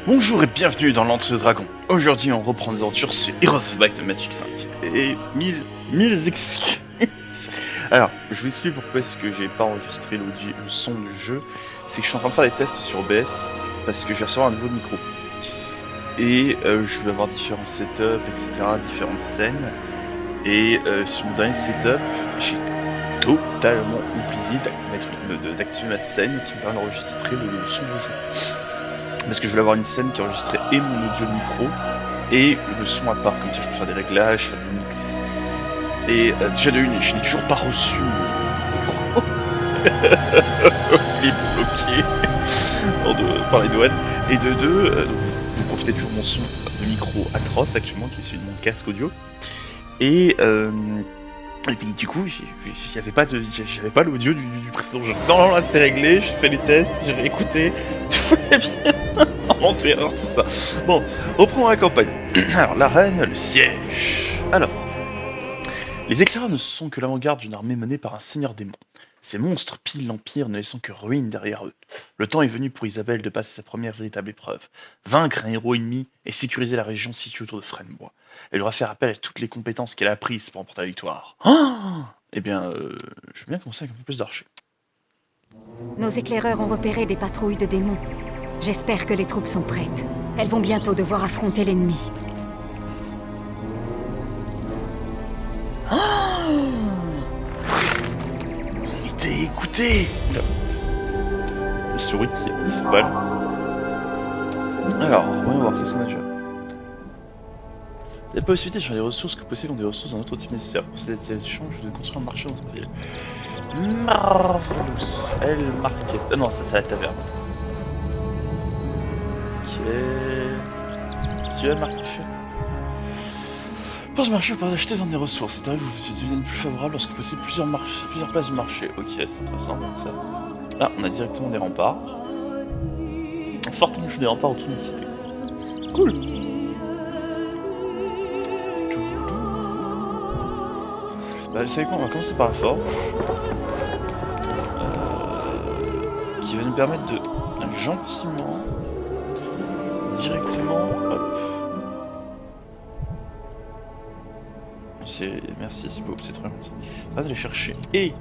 Bonjour et bienvenue dans l'Antre Dragon. Aujourd'hui, on reprend des aventures sur Heroes of Might and Magic 5. Et mille excuses. Alors, je vous explique pourquoi est-ce que j'ai pas enregistré le son du jeu. C'est que je suis en train de faire des tests sur OBS parce que je vais recevoir un nouveau micro. Et je vais avoir différents setups, etc., différentes scènes. Et sur mon dernier setup, j'ai totalement oublié d'activer ma scène qui me permet d'enregistrer le son du jeu. Parce que je voulais avoir une scène qui enregistrait et mon audio de micro et le son à part, comme ça je peux faire des réglages, faire des mix. Et déjà de une, je n'ai toujours pas reçu mon micro. Il est bloqué par les douanes. Et de deux, vous profitez toujours de mon son de micro atroce actuellement, qui est celui de mon casque audio. Et puis du coup, j'avais pas l'audio du précédent jeu. Non, là c'est réglé, j'ai fait les tests, j'ai réécouté, tout va bien. Enterreur, tout ça. Bon, reprenons la campagne. Alors, l'arène, le siège. Alors, les éclaireurs ne sont que l'avant-garde d'une armée menée par un seigneur démon. Ces monstres pillent l'Empire, ne laissant que ruines derrière eux. Le temps est venu pour Isabelle de passer sa première véritable épreuve. Vaincre un héros ennemi et sécuriser la région située autour de Frenbois. Elle devra faire appel à toutes les compétences qu'elle a apprises pour remporter la victoire. Eh bien, je vais bien commencer avec un peu plus d'archers. Nos éclaireurs ont repéré des patrouilles de démons. J'espère que les troupes sont prêtes. Elles vont bientôt devoir affronter l'ennemi. Écoutez le souris qui s'emballe. Alors, voyons voir, qu'est-ce qu'on a déjà. Il y a la possibilité de changer des ressources que possédent des ressources d'un autre type nécessaire. Pour cet échange, de construire un marché dans cette ville. Marvelous. Elle market. Ah non, ça c'est la taverne. Si le marché. Pour ce marché, vous pouvez acheter et vendre des ressources. Ces tarifs vous deviennent plus favorables lorsque vous possédez plusieurs places de marché. Ok, c'est intéressant donc ça. Là, on a directement des remparts. Fortement des remparts autour de la cité. Cool. Bah, vous savez quoi, on va commencer par la forge. Qui va nous permettre de gentiment, directement, hop. Merci, c'est beau, c'est très gentil. On va aller chercher et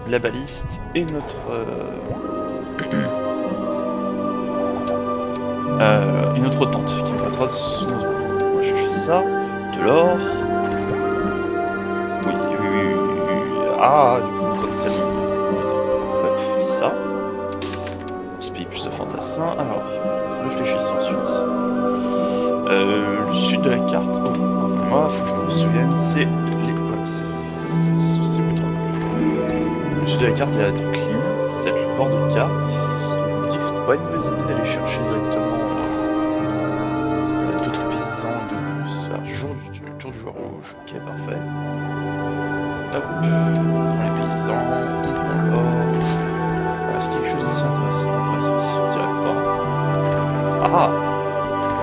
la baliste et notre une autre tente qui me permettra de son. On va chercher ça, de l'or. Oui. Ah, du coup, comme ça. Hop, ça. On se paye plus de fantassins. Alors, réfléchissons ensuite. Le sud de la carte. Oh. Moi, faut que je me souvienne, c'est les. C'est plutôt. Le sud de la carte, il y a la truc clean, c'est le bord de carte. Je me dis que c'est pas une mauvaise idée d'aller chercher directement d'autres paysans de plus. Alors, tour du joueur rouge, ok, parfait. Hop, on prend les paysans, on prend l'or. Est-ce qu'il y a quelque chose ici intéressant? Je dirais pas. Ah,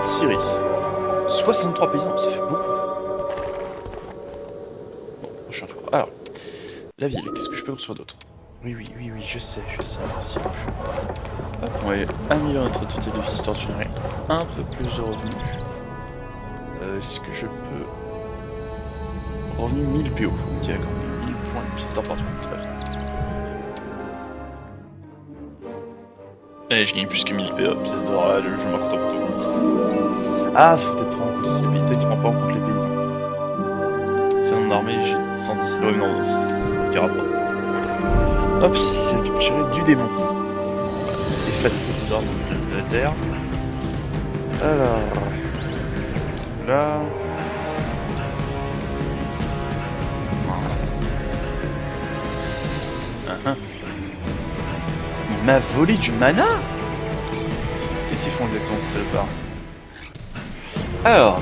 Syrie. 63 paysans, ça fait beaucoup. Alors, la ville, qu'est-ce que je peux construire d'autre? Oui, je sais, merci. Hop, on va améliorer notre tutelle de vie histoire de générer un peu plus de revenus. Est-ce que je peux... Revenu 1000 PO, ok d'accord, 1000 points de pièces d'or par jour, c'est pas bien. Allez, je gagne plus que 1000 PO, pièces d'or, là, le jeu m'a content pour tout. Ah, faut peut-être prendre en compte aussi les militaires qui prend pas en compte les paysans. Mon armée, j'ai 110 000 non, ça ira pas. Hop, ici, tu peux gérer du démon. Effacer ces armes de la terre. Alors. Là. Il m'a volé du mana? Qu'est-ce qu'ils font exactement ces salopards? Alors,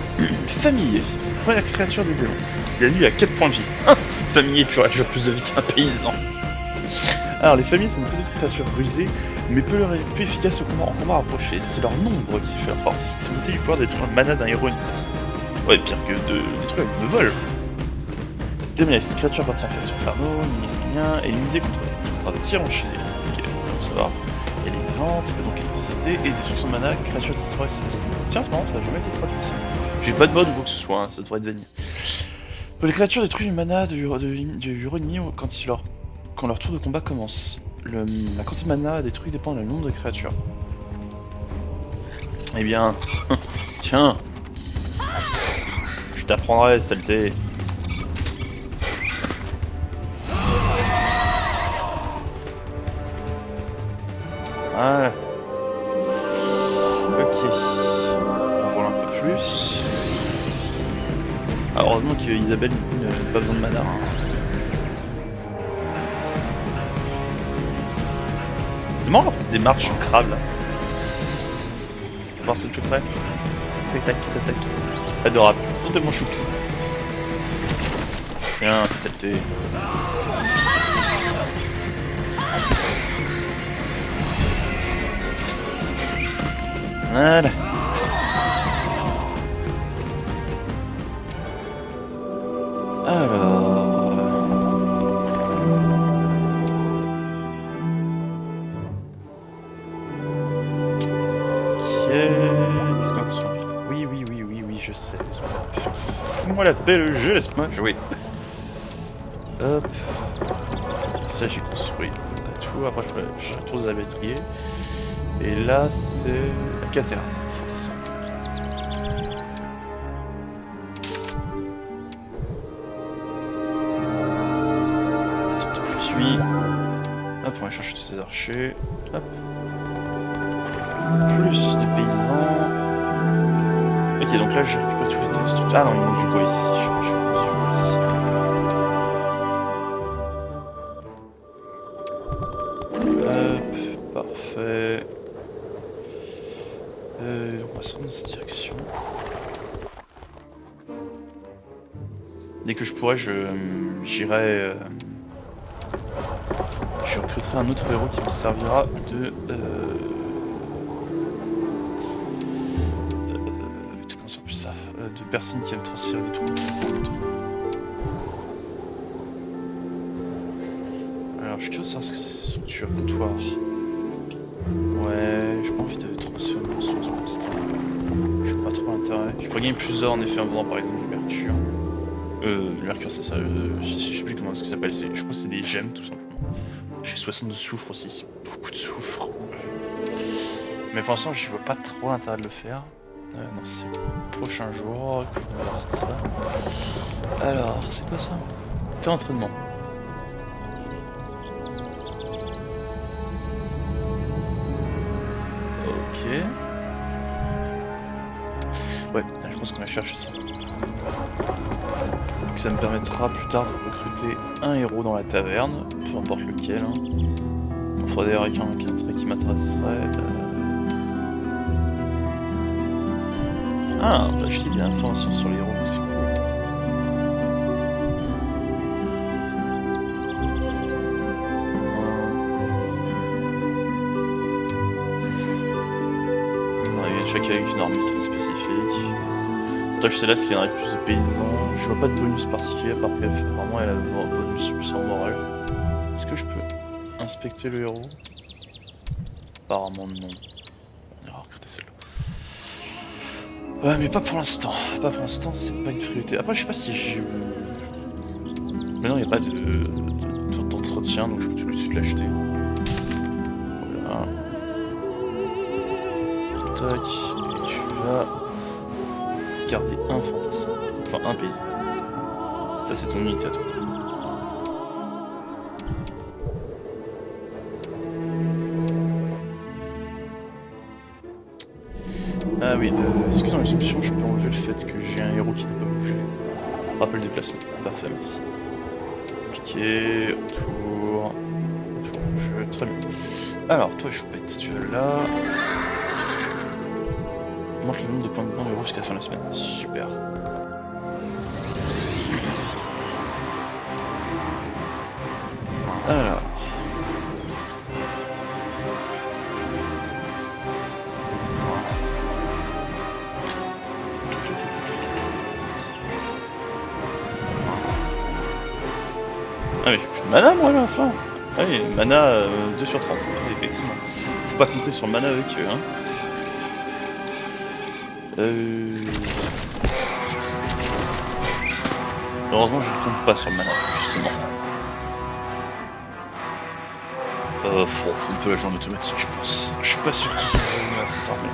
famille. Première créature des démons. C'est la nuit à 4 points de vie. Famille, tu auras toujours plus de vie qu'un paysan. Alors, les familles sont une petite créature rusée, mais peu efficace en combat rapproché. C'est leur nombre qui fait la force. Ils sont dotés du pouvoir détruire le mana d'un héros ennemi. Ouais, pire que de détruire avec de vol. Deuxième, cette créature appartient à la création Inferno, et éliminée contre des tirs enchaînés. Ok, on va savoir. Elle est vivante, donc électricité et destruction de mana, créature destroy. Tiens, c'est marrant, ça a jamais été traduit ça. J'ai pas de mode ou quoi que ce soit, hein, ça devrait être vanille. Les créatures détruisent du mana du ennemi quand leur tour de combat commence. La quantité de mana détruit dépend du nombre de créatures. Eh bien, tiens, je t'apprendrai, saleté. Voilà. Ok. On vole un peu plus. Ah, heureusement qu'Isabelle n'a pas besoin de mana. C'est marrant cette démarche en crabe là. On va voir ça de plus près. Tac tac tac tac. Adorable. Ils sont tellement choups. Tiens, saleté. Voilà. Alors... Oui, je sais. Fous-moi la paix, le jeu, laisse-moi jouer. Hop. Ça, j'ai construit tout. Après, je retourne à la batterie. Et là, c'est la caserne. Attends, je suis. Hop, on va chercher tous ces archers. Hop. Plus de paysans. Ok, donc là, je récupère tous les trucs. Ah non, il manque du bois ici. Je manque du bois ici. Hop, parfait. On va se rendre dans cette direction. Dès que je pourrai, j'irai. Je recruterai un autre héros qui me servira de. Comment ça s'appelle ça, de personne qui va me transférer des trucs. Alors, je suis curieux de savoir ce que structure comptoir. Ouais, j'ai pas envie de transférer mon ressource pour l'instant. Je vois pas trop l'intérêt. Je pourrais gagner plus d'or en effet en vendant par exemple du mercure. Le mercure, ça, je sais plus comment ça s'appelle. Je crois que c'est des gemmes tout simplement. J'ai 60 de soufre aussi, c'est beaucoup de soufre. Mais pour l'instant, j'y vois pas trop l'intérêt de le faire. Non, c'est le prochain jour que je vais voir ça. Alors, c'est quoi ça? C'est entraînement. Ok. Ouais, je pense qu'on va chercher ça. Donc ça me permettra plus tard de recruter un héros dans la taverne, peu importe lequel. Hein. Il faudrait d'ailleurs avec un qui m'intéresserait. Ah, on peut acheter des informations sur les héros, c'est cool. Chacun avec une armure très spécifique. Toi je sais là ce qu'il y en a plus de paysans. Je vois pas de bonus particulier à part qu'elle fait vraiment elle a un bonus plus en morale. Est-ce que je peux inspecter le héros? Apparemment non. On ira recruter celle-là. Ouais mais pas pour l'instant. Pas pour l'instant, c'est pas une priorité. Après je sais pas si j'ai. Mais non, il n'y a pas d'entretien donc je peux tout de suite l'acheter. Voilà. Tac, et tu vas garder un fantassin, enfin un paysan. Ça c'est ton unité à toi. Ah oui, est-ce que dans les options je peux enlever le fait que j'ai un héros qui ne peut pas bouger? Rappel déplacement, parfait, merci. Cliquez, autour, jeu, très bien. Alors toi choupette, tu es là. Montre le nombre de points de blanc héros jusqu'à la fin de la semaine. Super. Alors. Ah mais j'ai plus de mana moi à la fin. Ah oui, mana 2 sur 30, effectivement. faut pas compter sur le mana avec eux, hein. Heureusement, je ne compte pas sur le mana, justement. On peut la jouer en automatique, je pense. Je suis pas sûr que ce soit à cette armée.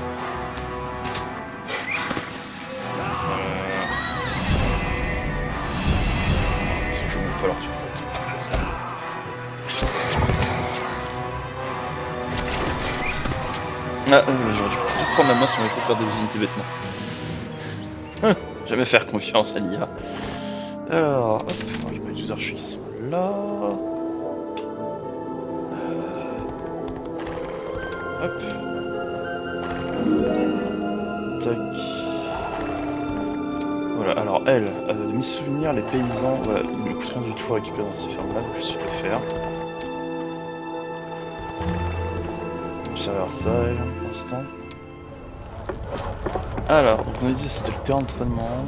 C'est que je ne monte pas leur tour. J'aurais dû prendre la main si on était faire des unités bêtement. Jamais faire confiance à l'IA. Alors, hop, les pas des archers qui sont là. Hop. Tac. Voilà, alors elle, de mes souvenirs, les paysans, voilà, ils ne coûtent rien du tout à récupérer dans ces fermes-là, donc je sais le faire. Je vais faire ça, elle, pour l'instant. Alors, donc on a dit que c'était le terrain d'entraînement.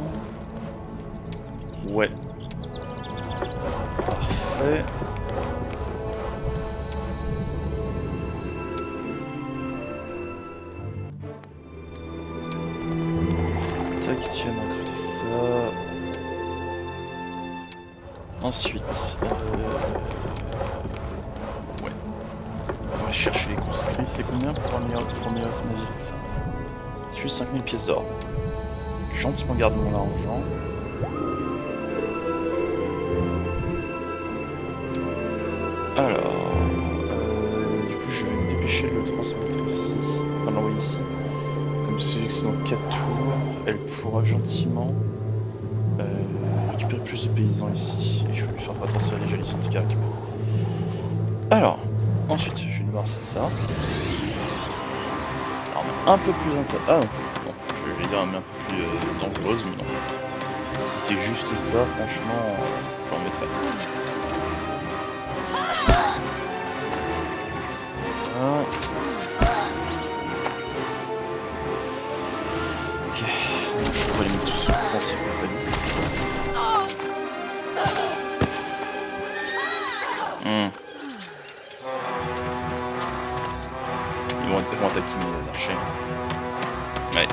Ouais. Parfait. Tac, tu vas m'encruter ça. Ensuite, ouais. On va chercher les conscrits. C'est combien pour améliorer ce magique ça? C'est juste 5000 pièces d'or. Gentiment garder mon argent. Alors, du coup je vais me dépêcher de le transmettre ici, enfin de l'envoyer ici. Comme c'est dans 4 tours, elle pourra gentiment récupérer plus de paysans ici. Et je vais lui faire attention à déjà les unités qu'elle récupère. Alors, ensuite je vais lui voir ça. Alors, un peu plus intéressant. Ah non, je vais dire un peu plus dangereuse, mais non. Si c'est juste ça, franchement, j'en mettrai. Ok, je pourrais les mettre sous souffrance et pas lisse. Ils vont attaquer mes archers. Ouais.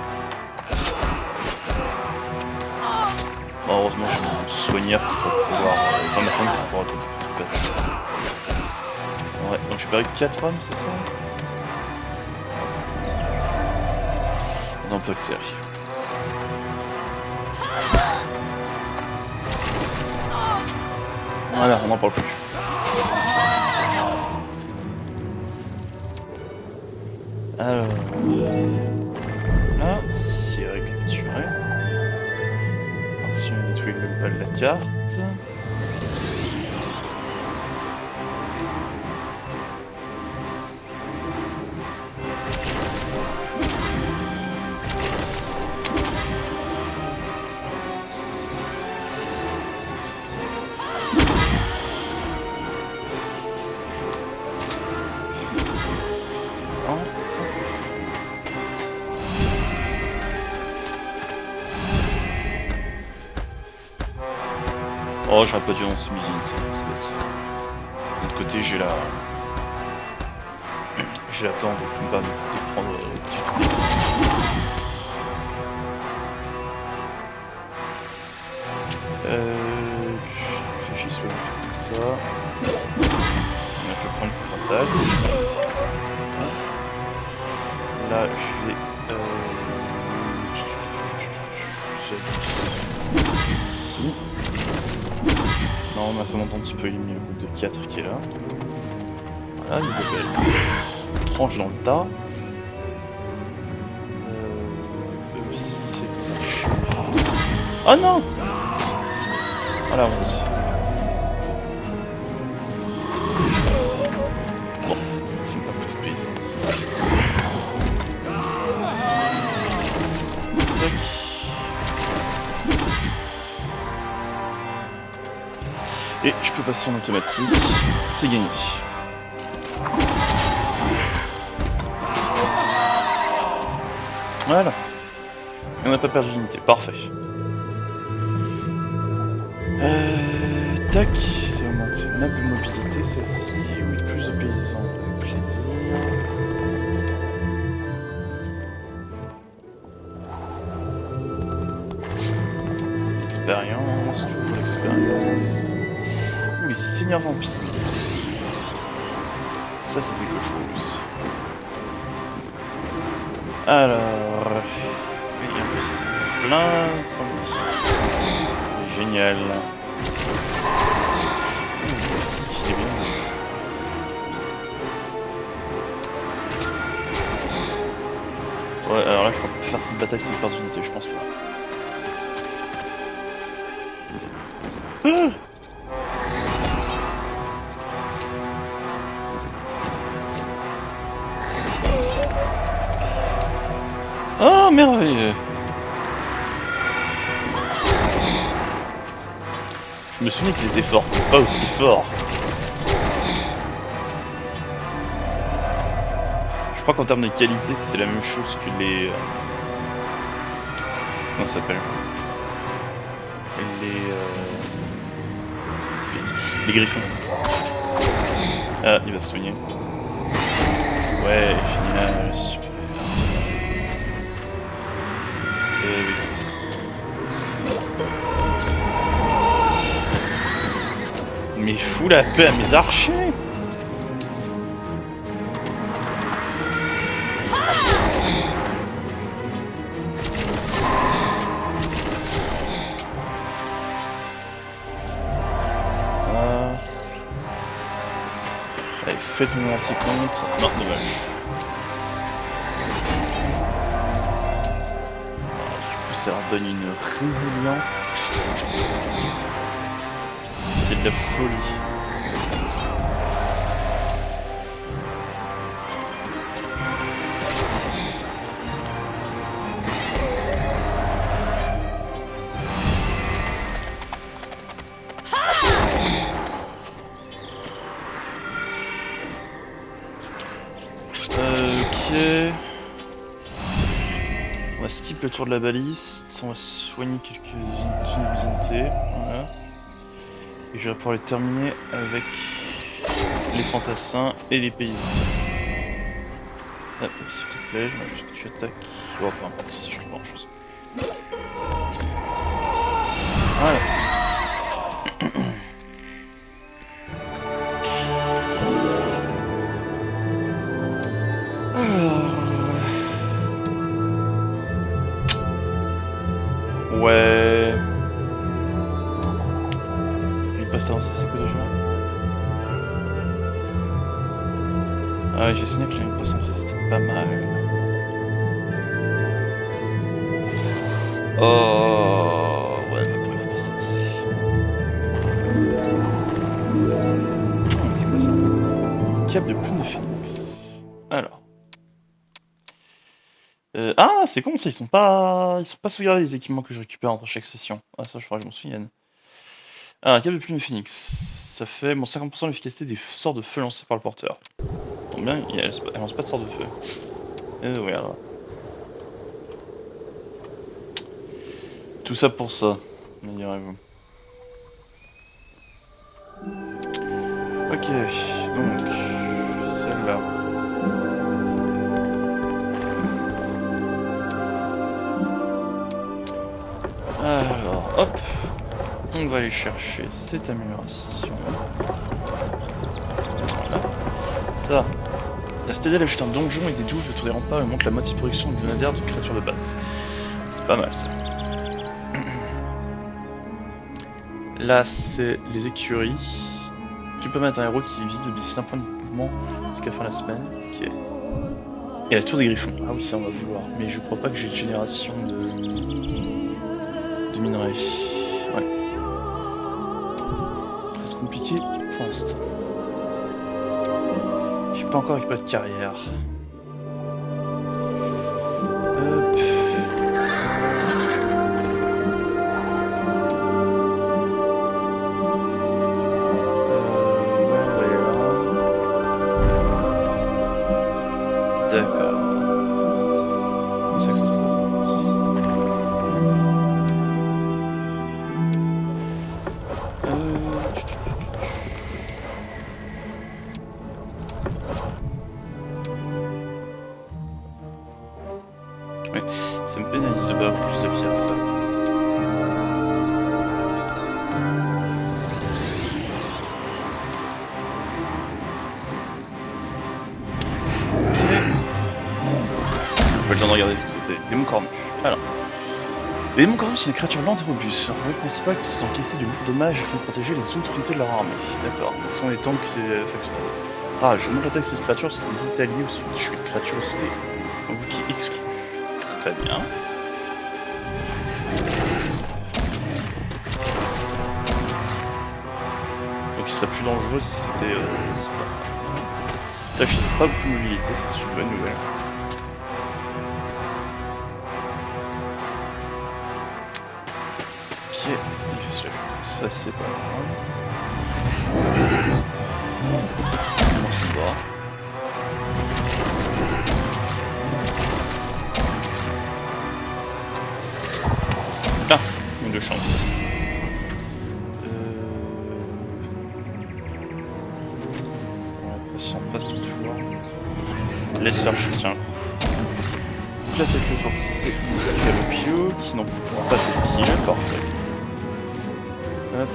Bon, heureusement j'ai mon soigneur pour pouvoir... Enfin ma femme pour pouvoir tout battre. Ouais, donc j'ai perdu 4 hommes, c'est ça? On peut accélérer. Voilà, on n'en parle plus. Alors... Là, c'est récapturé. Si on nettoie même pas de la carte. Oh, j'aurais pas dû lancer mes unités, c'est bête. De l'autre côté, j'ai la temps de combat de prendre du Je réfléchis sur comme ça. Je vais prendre une contre-attaque. Là, je vais... Ici. Non, ma commandante peut éliminer le groupe de théâtre qui est là. Voilà, Isabelle. Tranche dans le tas. Oh non! Voilà, on se... Bon, c'est pas petit paysan, c'est ça. Et je peux passer en automatique, c'est gagné. Voilà. Et on n'a pas perdu d'unité, parfait. Tac, ça augmente ma mobilité, celle-ci. Oui, plus de paysans, avec plaisir. l'expérience, toujours l'expérience. Ouh, les seigneurs vampires. Ça, c'est quelque chose. Alors... Oui, en plus, c'est plein... Génial. Il est bien. Ouais, alors là, je peux pas faire cette bataille sans perdre d'unité, je pense pas. Ah, oh, merveilleux. Je me souviens qu'ils étaient forts, mais pas aussi forts. Je crois qu'en termes de qualité, c'est la même chose que les... comment ça s'appelle? Les griffons. Ah, il va se soigner. Ouais, génial, super. Et oui. Mais fous la paix à mes archers! Allez, faites mon anti-contre. Non, dommage. Alors, du coup, ça leur donne une résilience. C'est de la folie. Ok. On va skip le tour de la baliste. On va soigner quelques unités. Voilà. Et je vais pouvoir les terminer avec les fantassins et les paysans. Ah, s'il te plaît, je veux juste que tu attaques. Oh, peu importe si je fais grand chose. Voilà. Ouais. Il passe à ça, c'est quoi déjà? Ah ouais, j'ai signé que l'année passée, ça c'était pas mal. Oh, ouais, bah pour pas ça aussi. C'est quoi ça? Cap de plume de phoenix. Alors. Ah, c'est con ça, ils sont pas sauvegardés les équipements que je récupère entre chaque session. Ah, ça, je faudrait que je m'en souvienne. Ah, un cap de plume de phoenix. Ça fait bon 50% de l'efficacité des sorts de feu lancés par le porteur. Donc bien, elle lance pas de sort de feu. Voilà. Tout ça pour ça, me direz-vous. Ok, donc celle-là. Alors, hop, on va aller chercher cette amélioration. Voilà. Ça, la citadelle ajoute un donjon et des douves autour des remparts et montre la moitié de production hebdomadaire de créatures de base. C'est pas mal ça. Là, c'est les écuries. Qui peut mettre un héros qui visite de baisser un point de mouvement jusqu'à la fin de la semaine. Ok. Et la tour des griffons. Ah oui, ça on va vouloir. Mais je crois pas que j'ai de génération de minerais. Ouais. C'est compliqué pour l'instant. J'ai pas encore récupéré de carrière. Hop. D'accord. Comme ça que ça se présente. Ouais, ça me pénalise de pas avoir plus de pierre ça. pas le temps de regarder ce que c'était. Démon cornu. Alors. Les démons cornus, c'est des créatures lentes et robustes. Leur rôle principal c'est d'encaisser de lourds dommages afin de protéger les autres unités de leur armée. D'accord. Ce sont les tanks et factions. Ah, je montre l'attaque de cette créature parce que les unités alliées ou si je suis une créature aussi des qui exclut. Très bien. Donc il serait plus dangereux si c'était... Là je sais pas beaucoup de mobilité, ça c'est une bonne nouvelle. Ok, il fait ça c'est pas grave. On se bat. Ah, une de chance. Passe ton tour. Laisse l'archer tient un coup. Donc là c'est le forcé Scalopio qui n'en peut pas de pied, parfait. Hop.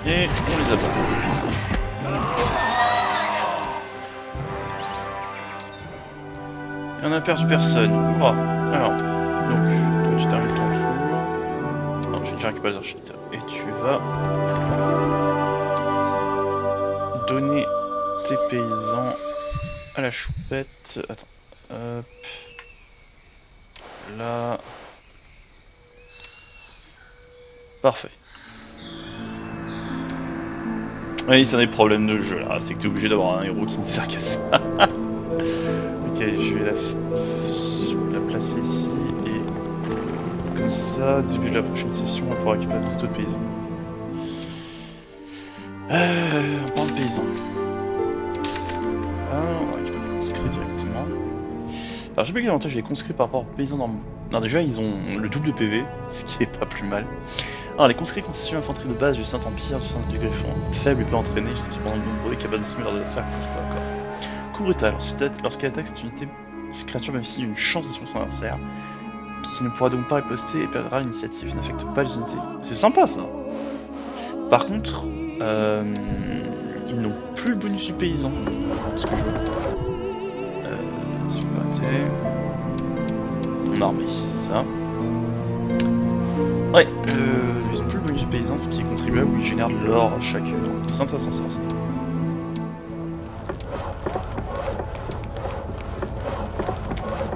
Et on les abat. Et on a perdu personne. Oh. Alors, donc, toi tu termines ton tour. Non, j'ai déjà récupéré les architectes. Et tu vas donner tes paysans à la choupette. Attends. Hop. Là. Parfait. Oui, c'est un des problèmes de jeu là, c'est que t'es obligé d'avoir un héros qui ne sert qu'à ça. Ok, je vais la placer ici et comme ça, début de la prochaine session, on va pouvoir récupérer d'autres paysans. On prend le paysan. Ah, on va récupérer des conscrits directement. Alors, j'ai pas quel avantage des conscrits par rapport aux paysans normaux. Non, déjà, ils ont le double de PV, ce qui est pas plus mal. Alors, les conscrits constituent l'infanterie de base du Saint-Empire, du Griffon. Faible et peu entraîné, ils sont cependant nombreux et capables de semer leurs adversaires pas encore. Coup brutal, lorsqu'elle attaque cette unité, cette créature bénéficie d'une chance de son adversaire, qui ne pourra donc pas riposter et perdra l'initiative, n'affecte pas les unités. C'est sympa ça. Par contre, ils n'ont plus le bonus du paysan. Ce que je veux. Super, mon armée, ça. Ouais, ils ont plus le bonus du paysan, ce qui est contribuable, où ils génèrent de l'or à chaque. Donc c'est intéressant ça.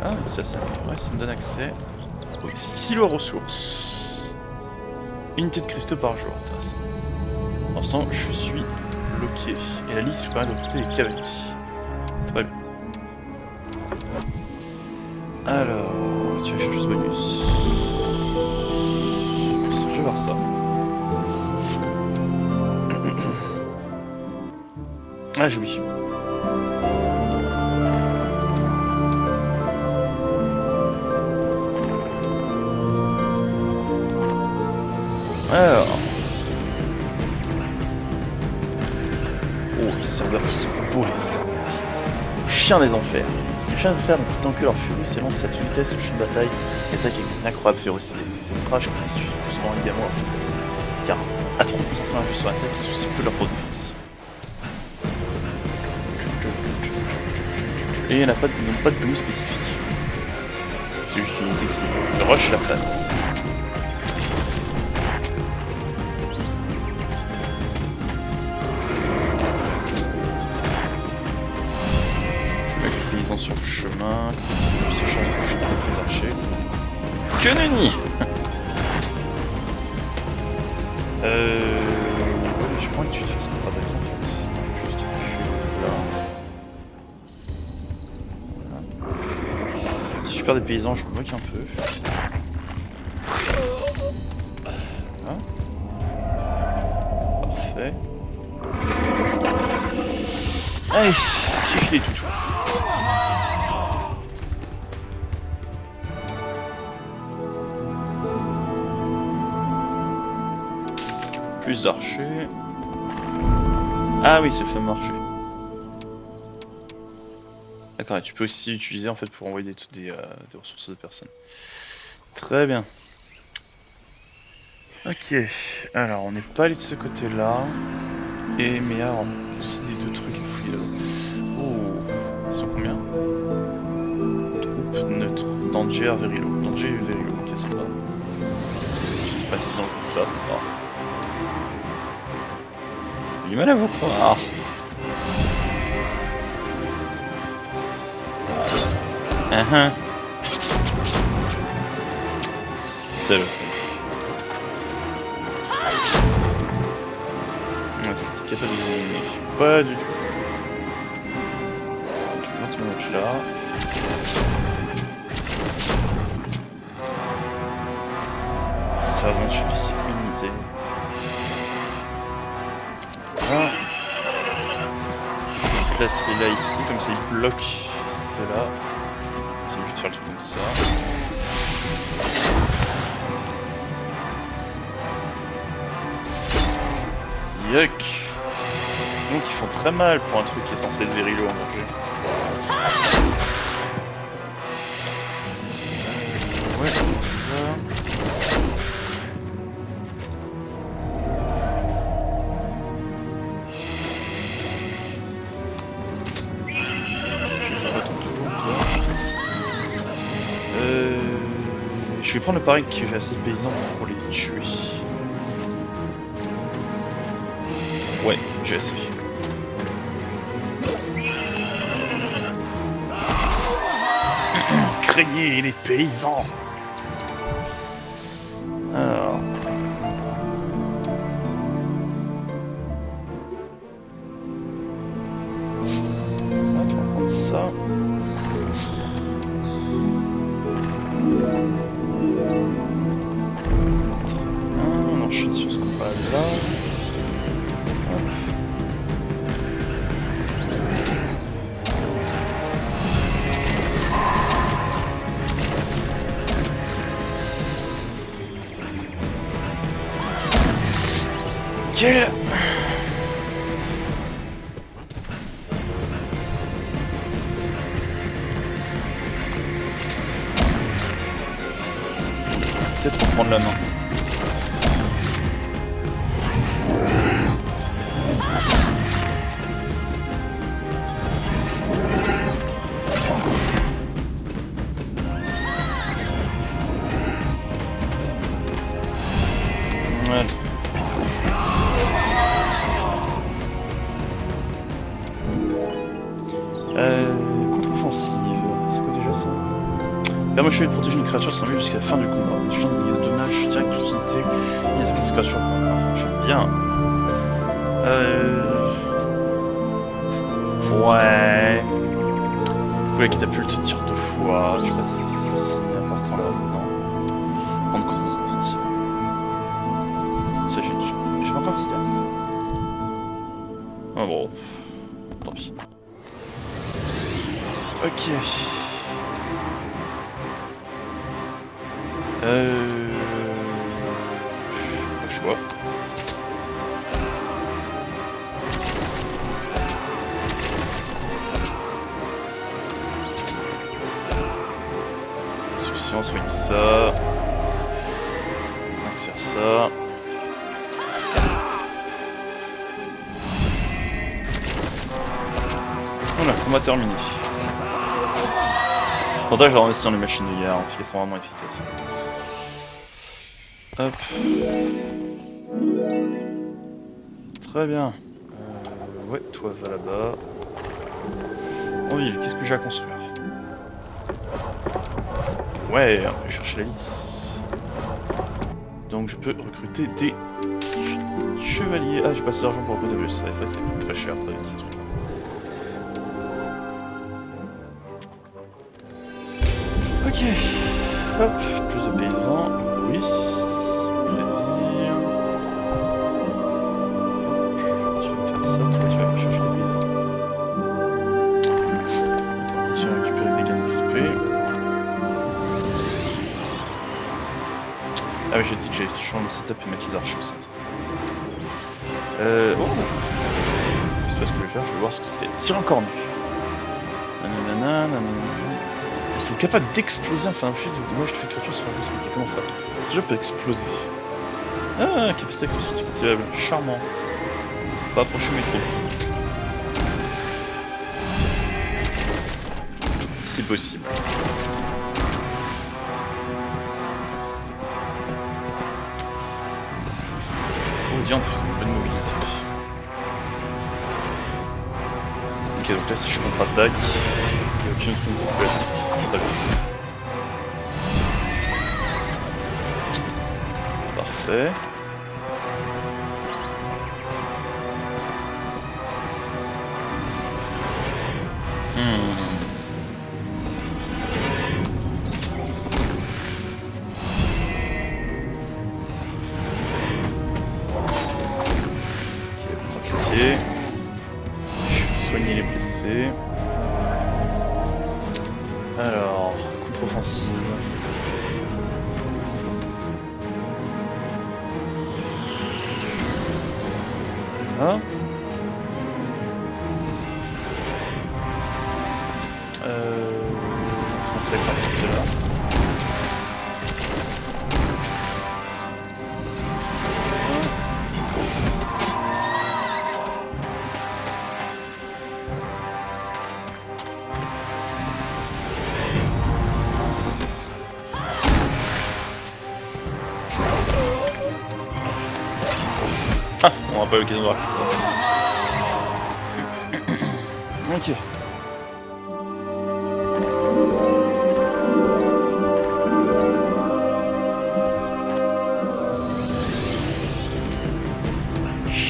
Ah, ça ouais, ça me donne accès aux silos ressources. Unité de cristaux par jour, intéressant. Pour l'instant, je suis bloqué. Et la liste je permet de recruter les cavaliers. Très bien. Alors, tu vas chercher ce bonus. Je vais voir ça. Ah, j'ai oublié. Alors. Oh, les serveurs qui sont beaux, les serveurs. Chiens des enfers. Les chiens des enfers n'ont plus tant que leur furie s'élance à toute vitesse au champ de bataille et attaquent avec une incroyable férocité. Cette rage constitue souvent également leur faiblesse. Car, à trop constamment un jeu sur la tête, ils soucient peu de leur défense. Et il n'y a pas de bonus spécifique. C'est juste une unité qui rush la place. Sur le chemin, se change de bouger avec les archers. Que nenni. Ouais, je crois que tu te fasses pas d'attaque en fait. Juste là. Voilà. Si je perds des paysans, je me moque un peu. Voilà. Parfait. Allez, suffit les toutous. Plus d'archers. Ah oui, c'est le fameux archer. D'accord, et tu peux aussi l'utiliser en fait pour envoyer des ressources de personnes. Très bien. Ok, alors on n'est pas allé de ce côté-là. Et mais alors, aussi des deux trucs à fouiller là. Oh, ils sont combien? Troupe neutre. Danger, Verilo. Danger et Verilo. Ok, sympa. Je sais pas si dans tout ça. Oh. J'ai du mal à vous croire. C'est le truc. Est-ce que t'es capable de les éliminer? Pas du tout. Je vais mettre ce match là. Ça avance, je suis ici unité. Voilà. Placer là ici, comme ça il bloque cela. Je vais juste faire le truc comme ça. Yuck. Donc ils font très mal pour un truc qui est censé être Verilo en danger. Ouais, comme ça. Je vais prendre le pari que j'ai assez de paysans pour les tuer. Ouais, j'ai assez. Craignez les paysans. Alors. On va prendre ça. On enchaîne sur ce combat là. Hop. Quel... Peut-être reprendre la main. Voilà. Contre-offensive, c'est quoi déjà ça? Permet de protéger une créature sans lui jusqu'à la fin du combat. Tu viens de dégâts de dommages direct aux unités. Il y a cette créature. J'aime bien. Ouais. Du coup, la catapulte tire 2 fois. Je sais pas si c'est important là. Non. Prendre contre offensive. Ça, j'ai pas encore visité. Ah bon. Tant pis. Ok. Pas le choix. Si on soigne ça. On va se faire ça. Voilà, combat terminé. Avantage de investir dans les machines de guerre, parce qu'elles sont vraiment efficaces. Hop. Très bien. Ouais, toi va là-bas. En ville, qu'est-ce que j'ai à construire? Ouais, on peut chercher la liste. Donc je peux recruter des chevaliers. Ah, j'ai pas assez d'argent pour recruter plus. C'est vrai que ça coûte très cher, très bien, ok. Hop, plus de paysans. Oui. Plaisir. Tu vas faire ça, toi tu vas chercher les paysans. Tu vas récupérer des gains d'XP. Ah oui, j'ai dit que j'allais changer mon setup et mettre les archers au centre. Oh. C'est pas ce que je vais faire, je vais voir ce que c'était. Tir en cornu. Nanana, nanana. Ils sont capables d'exploser, enfin un chute de dommage de fait créature sur la possibilité. Comment ça? Ce jeu peut exploser. Ah, capacité explosive cultivable. Charmant. Pas approcher mes troupes. Si possible. Oh, diantre, ils ont une bonne mobilité. Ok, donc là, si je contre-attaque, il n'y a aucune autre mise en place. Parfait. Je vais soigner les blessés. Alors, contre-offensive. Hein? Français partir là. Ah, on n'a pas l'occasion de voir. Ok.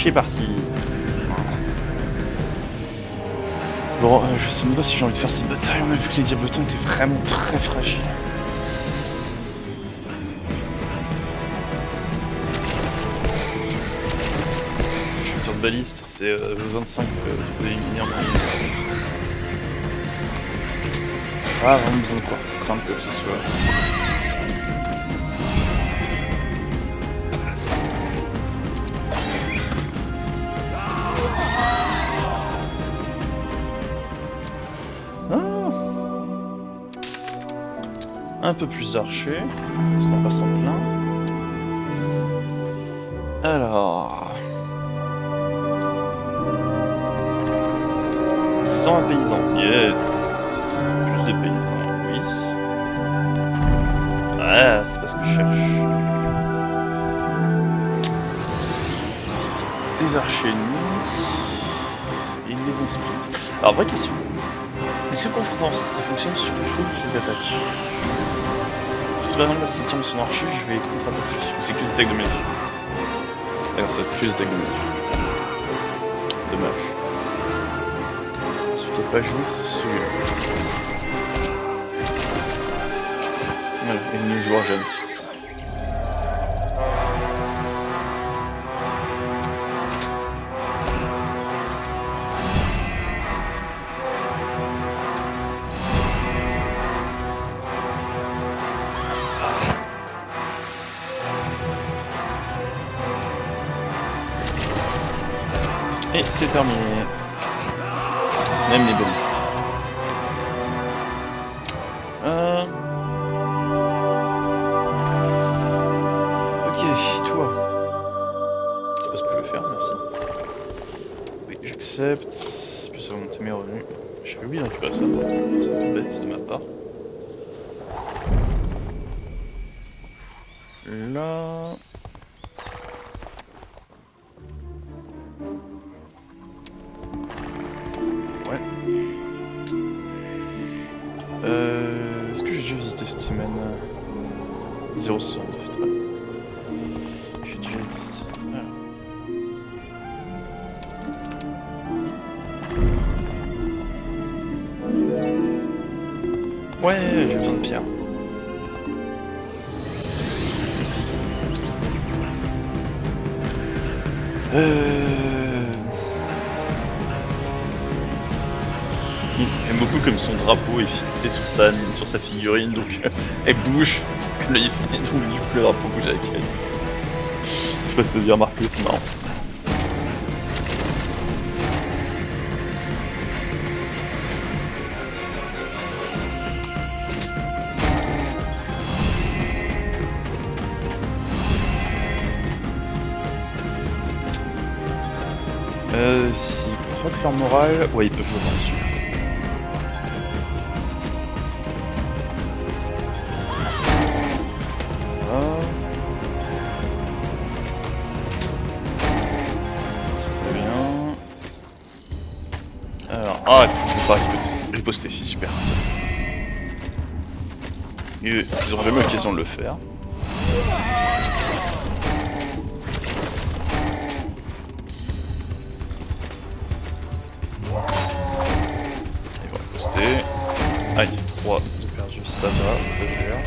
C'est parti. Bon, je sais même pas si j'ai envie de faire cette bataille. On a vu que les diablotins étaient vraiment très fragiles. Sur de baliste, c'est 25 d'éliminer en moyenne. Ah, vraiment besoin de quoi? Craindre que ce soit. Un peu plus d'archers, parce qu'on passe en plein. Alors... 100 paysans, yes. Plus de paysans, oui. Ah, c'est pas ce que je cherche. Des archers ennemis. Et une maison split. Alors, vraie question. Est-ce que confort ça fonctionne sur toutes les attaques? Parce que par exemple là, si tient son archer, je vais contre-attaquer. Ou c'est que des attaques de magie? D'accord, ça va être que des attaques de magie. Dommage. Ce qui n'est pas joué, c'est celui-là. Voilà, ennemi joueur jeune. Et c'est terminé. Même les balistes. Ok, toi. C'est pas ce que je veux faire, merci. Oui, j'accepte. Plus ça va monter mes revenus. J'avais oublié de récupérer ça. C'est bête de ma part. Là... Ouais. Est-ce que j'ai déjà visité cette semaine? 0 sur 2, très bien. J'ai déjà visité. Voilà. Ouais, j'ai besoin de pierre. Il aime beaucoup comme son drapeau est fixé sur sa figurine, donc elle bouge, comme là il fait, donc du coup le drapeau bouge avec elle. Je sais pas si tu as bien remarqué, c'est marrant. S'ils proc leur morale, ouais, ils peuvent jouer par-dessus. Ah, il faut pas riposter, c'est super. Ils auront jamais l'occasion de le faire. Ils vont riposter. Allez, 3 de perdu, ça va, ça gère.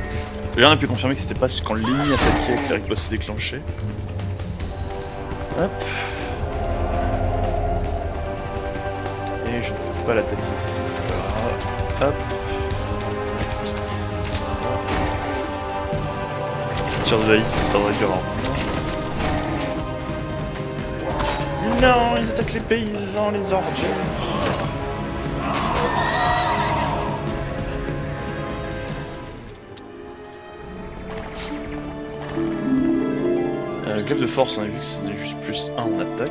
Là on a pu confirmer que c'était pas quand l'ennemi attaquait que la riposte se déclenchait. Hop. Et je ne peux pas l'attaquer ici, c'est pas grave. Hop. Tir de laïs, ça aurait dû rendre. Non, il attaque les paysans, les ordures. Glaive de force, on a vu que c'était juste plus 1 en attaque.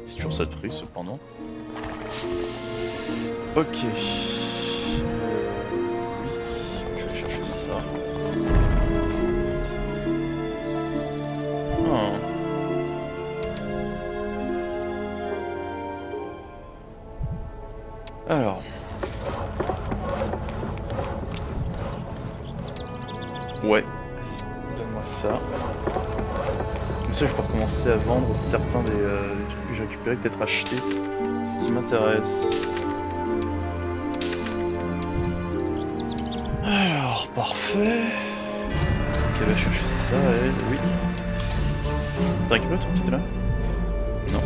C'est toujours ça de prix cependant. Ok. Oui, je vais chercher ça. Oh. Alors. Ouais. Donne-moi ça. Comme ça je peux recommencer à vendre certains des trucs que j'ai récupérés, peut-être acheter ce qui m'intéresse. Alors, parfait. Ok, elle va chercher ça, elle, oui. T'as récupéré ton petit là? Non.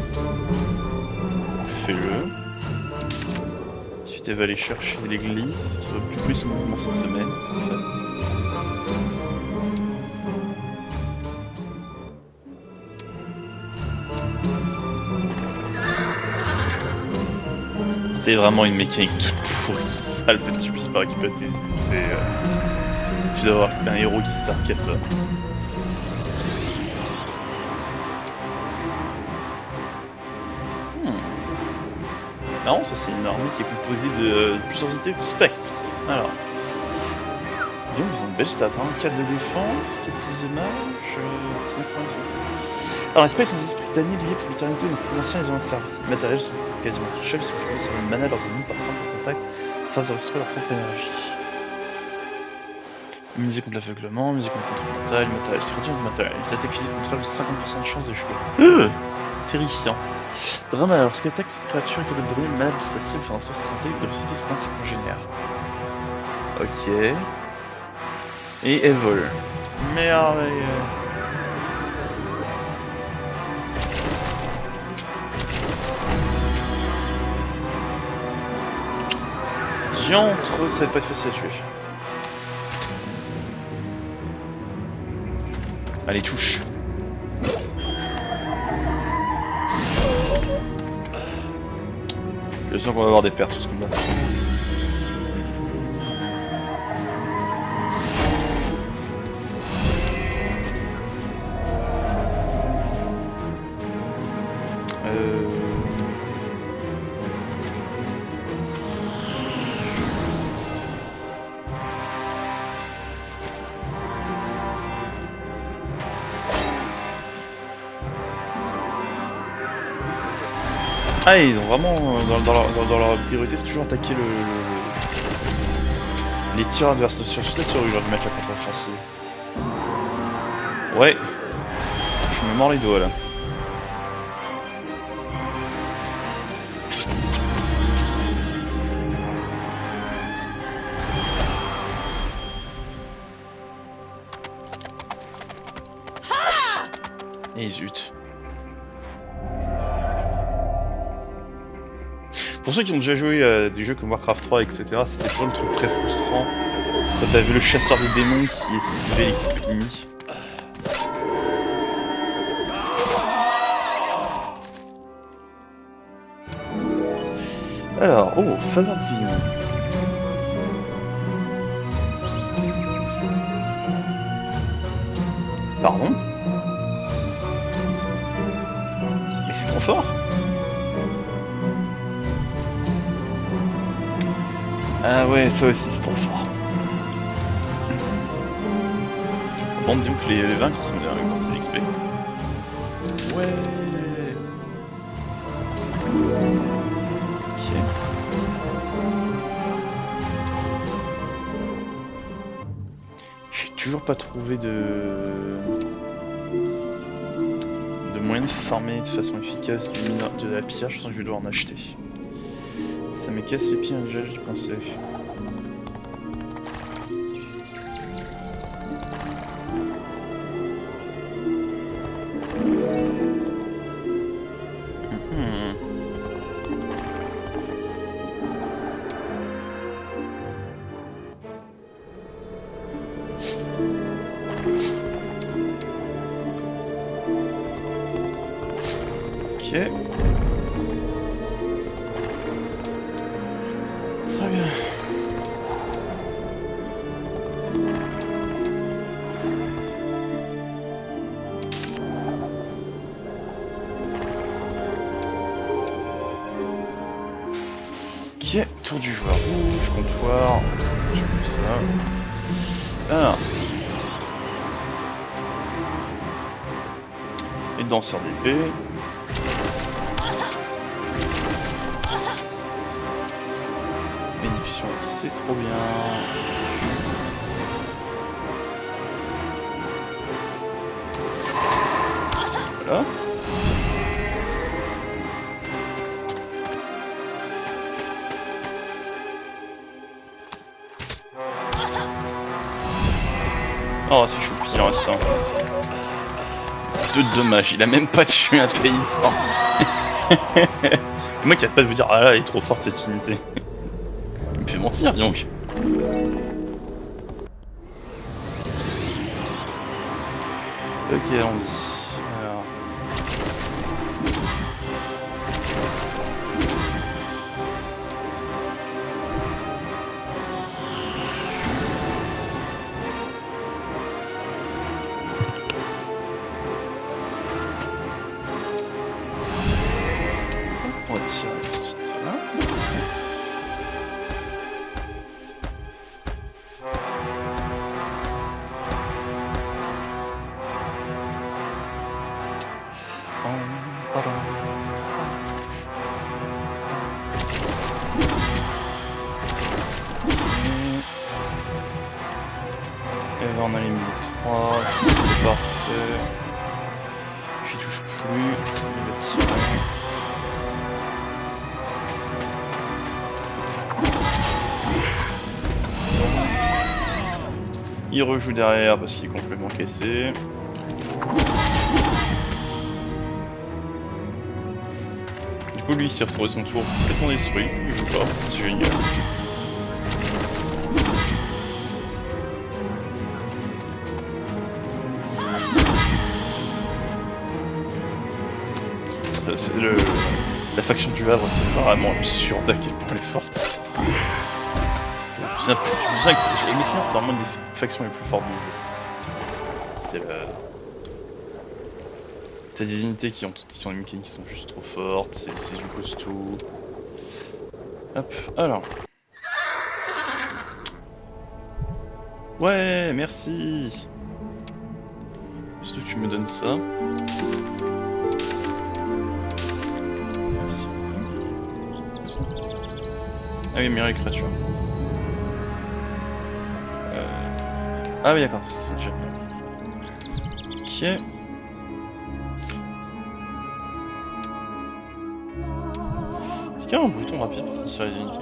Fais-le. Ensuite elle va aller chercher l'église, qui va occuper son mouvement cette semaine, en fait. C'est vraiment une mécanique toute pourrie. Ça, le fait que tu puisses pas récupérer tes unités, tu dois avoir un héros qui sert qu'à ça. Non, ça c'est une armée qui est composée de plusieurs unités de spectres. Alors. Donc ils ont une belle stat, hein. 4 de défense, 4 de dommage, 19 points de vie. Alors les spectres sont des esprits damnés liés pour l'éternité, donc pour l'ancien ils ont un servi. Les matériels sont quasiment touchables, ils sont occupés sur le mana de leurs ennemis par simple contact, afin de restaurer leur propre énergie. Immunisé contre l'aveuglement, immunisé contre le contrôle mental, matériel stratégique du matériel. Les attaques physiques contrôlent 50% de chance d'échouer. Terrifiant. Drame, alors lorsqu'elle attaque cette créature est capable de brûler le malade de sa cible, fait un sort de santé ou de réciter certains ses congénères. Ok. Et elle vole. Merveilleux. Diantre, ça va pas être facile à tuer. Allez, touche. Je sens qu'on va avoir des pertes sur ce combat. Ah, ils ont vraiment, dans leur priorité, c'est toujours attaquer les tirs adverses. Surtout sur eux, genre du match à contre-offensive. Ouais, je me mords les doigts là. Et zut. Pour ceux qui ont déjà joué à des jeux comme Warcraft 3, etc., c'était toujours un truc très frustrant quand t'as vu le chasseur de démons qui esquivait l'équipe ennemie. Alors, oh, faveur divine. Pardon? Mais c'est trop fort. Ah ouais, ça aussi c'est trop fort. Bon, disons que les vaincre ça me donne un c'est XP. Ouais. Ok. J'ai toujours pas trouvé de moyen de farmer de façon efficace de la pierre, je sens que je vais devoir en acheter. Ça me casse les pieds déjà, j'y pensais. Ok. Très bien. Ok, tour du joueur rouge, comptoir. J'ai vu ça. Alors. Et danseur d'épée. Bénédiction, c'est trop bien. Voilà. Oh, c'est choupi, il en reste un. De dommage, il a même pas tué un paysan. Moi qui arrête pas de vous dire, ah là, elle est trop forte cette unité. Il me fait mentir, donc. Ok, allons-y. Alors. On va tirer ensuite là. Et là on a les 1003, c'est parfait. J'y touche plus, il va tirer. Il rejoue derrière parce qu'il est complètement cassé. Du coup lui il s'est retrouvé son tour complètement détruit, il joue pas, c'est génial. C'est la faction du Havre, c'est vraiment absurde à quel point elle est forte. C'est vraiment une des factions les plus fortes du jeu. C'est le... T'as des unités qui ont des mécaniques qui sont juste trop fortes, c'est du costaud. Hop, alors. Ouais, merci. Est-ce que tu me donnes ça? Merci. Ah oui, meilleure créature. Ah oui, d'accord, c'est déjà bien. Ok. Est-ce qu'il y a un bouton rapide pour transférer les unités?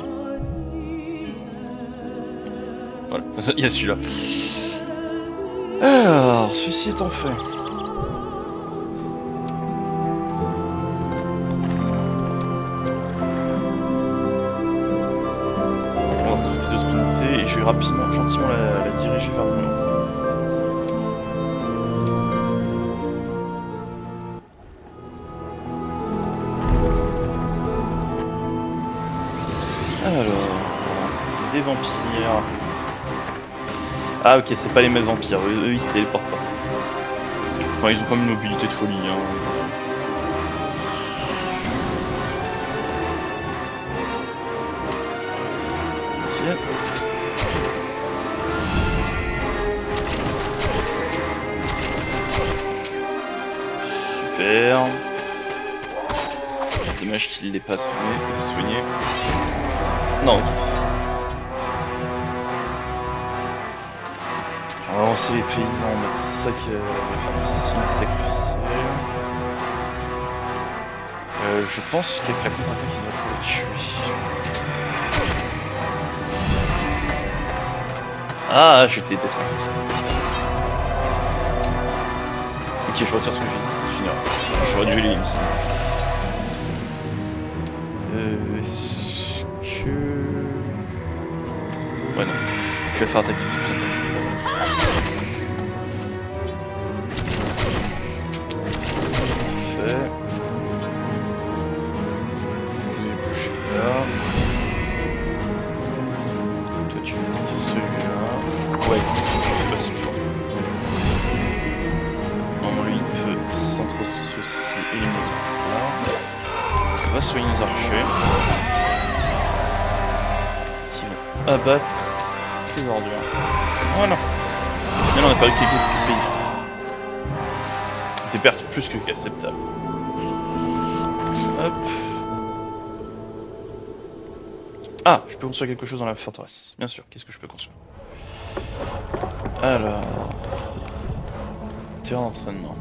Voilà, il y a celui-là. Alors, celui-ci étant fait. On va recruter d'autres unités et je vais rapidement, gentiment la diriger vers le nom. Alors, des vampires. Ah ok, c'est pas les mêmes vampires, eux ils se téléportent pas. Enfin ils ont quand même une mobilité de folie hein. Super. Dommage qu'il l'ait pas soigné. Non, ok. On va lancer les paysans en mode sac, unité sacrificielle. Je pense qu'avec la contre-attaque, il va pouvoir le tuer. Ah, je déteste quand ça. Ok, je retire ce que j'ai dit, c'était génial. J'aurais dû les aussi. Est-ce que... Ouais, non. Je vais faire attaquer, c'est plus intéressant. Parfait. Je vais bouger là. Toi, tu vas attaquer celui-là. Ouais, c'est facile. Non, lui, il peut sans trop de soucis éliminer ce là. On va soigner nos archers. Qui vont abattre ces ordures. Voilà. Mais là, on a pas eu quelques pays. Des pertes plus que acceptables. Hop. Ah, je peux construire quelque chose dans la forteresse. Bien sûr, qu'est-ce que je peux construire? Alors... terrain d'entraînement.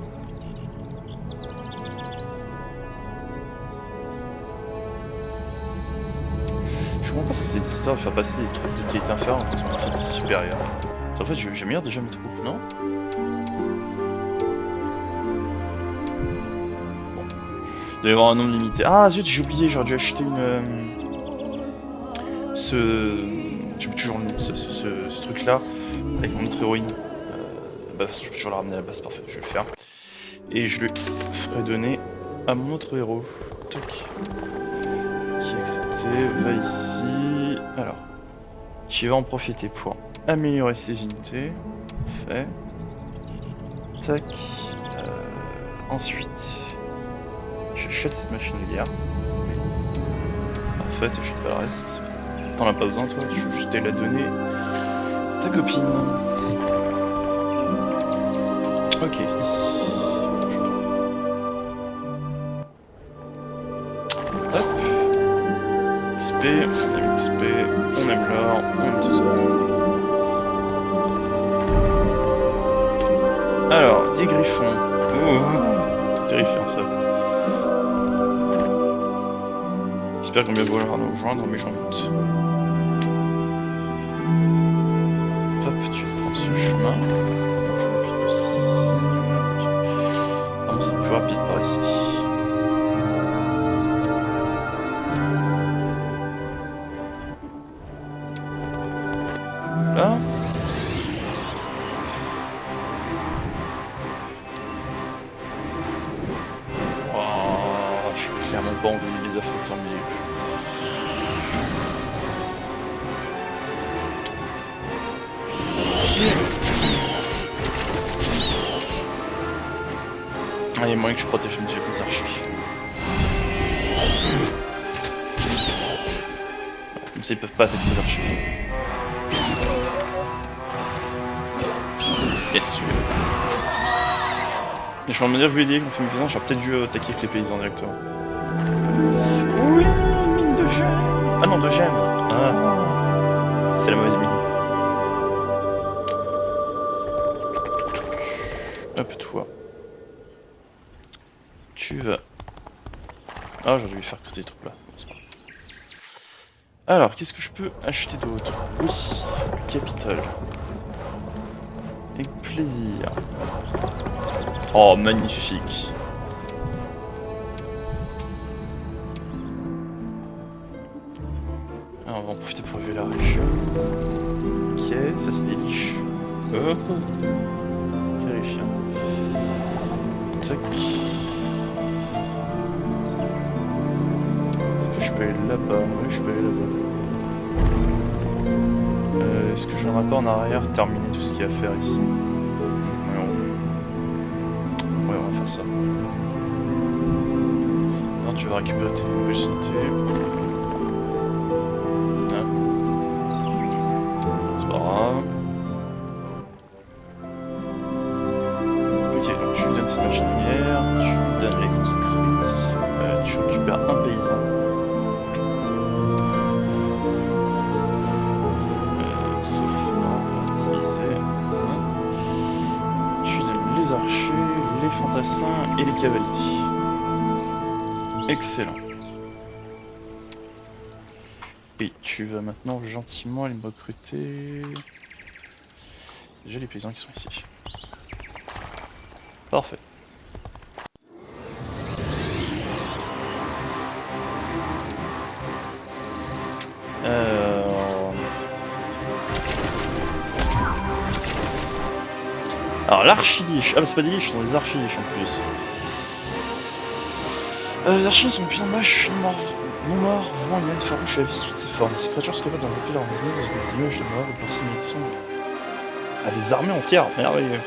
Je comprends pas ce que c'est cette histoire de faire passer des troupes de qualité inférieure en fait, une qualité supérieure. En fait, j'aime déjà mes troupes, non? Bon. Il doit y avoir un nombre limité. Ah zut, j'ai oublié, j'aurais dû acheter une... J'oublie toujours le nom, ce truc là, avec mon autre héroïne. Bah de toute façon je peux toujours la ramener à la base, parfait, je vais le faire. Et je lui ferai donner à mon autre héros. Toc. Qui est accepté, va ici. Alors, qui va en profiter pour améliorer ses unités. Fait. Tac. Ensuite, j'achète cette machine de guerre. Parfait, t'achètes pas le reste. T'en as pas besoin toi, je vais juste te la donner. Ta copine. Ok, ici. Hop. XP, on aime XP, on aime l'or, on aime tout ça. Alors, des griffons. Ouh, terrifiant ça. J'espère qu'on va bien vouloir nous rejoindre, mais j'en doute. Hop, tu prends ce chemin. Non, c'est plus rapide par ici. Là. Oh, je suis clairement pas envie de les affronter en milieu. Ah, il y a moyen que je protège un petit peu les archers. Comme ça ils peuvent pas attaquer les archers. Bien sûr. Et je suis en train de me dire, vu l'idée qu'on fait une paysans, j'aurais peut-être dû attaquer avec les paysans directement. Oui, mine de gemme. Ah non, de gemme. Ah, c'est la mauvaise mine. Hop, toi. Tu vas... Ah, j'aurais dû lui faire côté des troupes là. Alors, qu'est-ce que je peux acheter d'autre? Oui, Capitole. Avec plaisir. Oh, magnifique. Alors, on va en profiter pour élever la région. Ok, ça c'est des liches. Oh, terrifiant. Tac. Est-ce que je peux aller là-bas? Oui, je peux aller là-bas. Est-ce que j'aimerais pas en arrière terminer tout ce qu'il y a à faire ici? Ouais, on va faire ça. Non, tu vas récupérer tes nouvelles unités. Ah. C'est pas grave. Oui. Ok, donc tu lui donnes cette machinière, tu lui donnes les conscrits, tu récupères un paysan. Sauf un, on va diviser. Tu lui donnes les archers, les fantassins et les cavaliers. Excellent. Et tu vas maintenant gentiment aller me recruter. Déjà les paysans qui sont ici. Parfait. Alors l'archiliche, ah bah c'est pas des liches, ce sont des archiliches en plus. Les archiliches sont de puissants mâches non morts, vouant une haine farouche à la vie sous toutes ses formes. Ces créatures sont capables d'envelopper leur maison dans des nuages de mort et de lancer une action à des armées entières, merveilleux.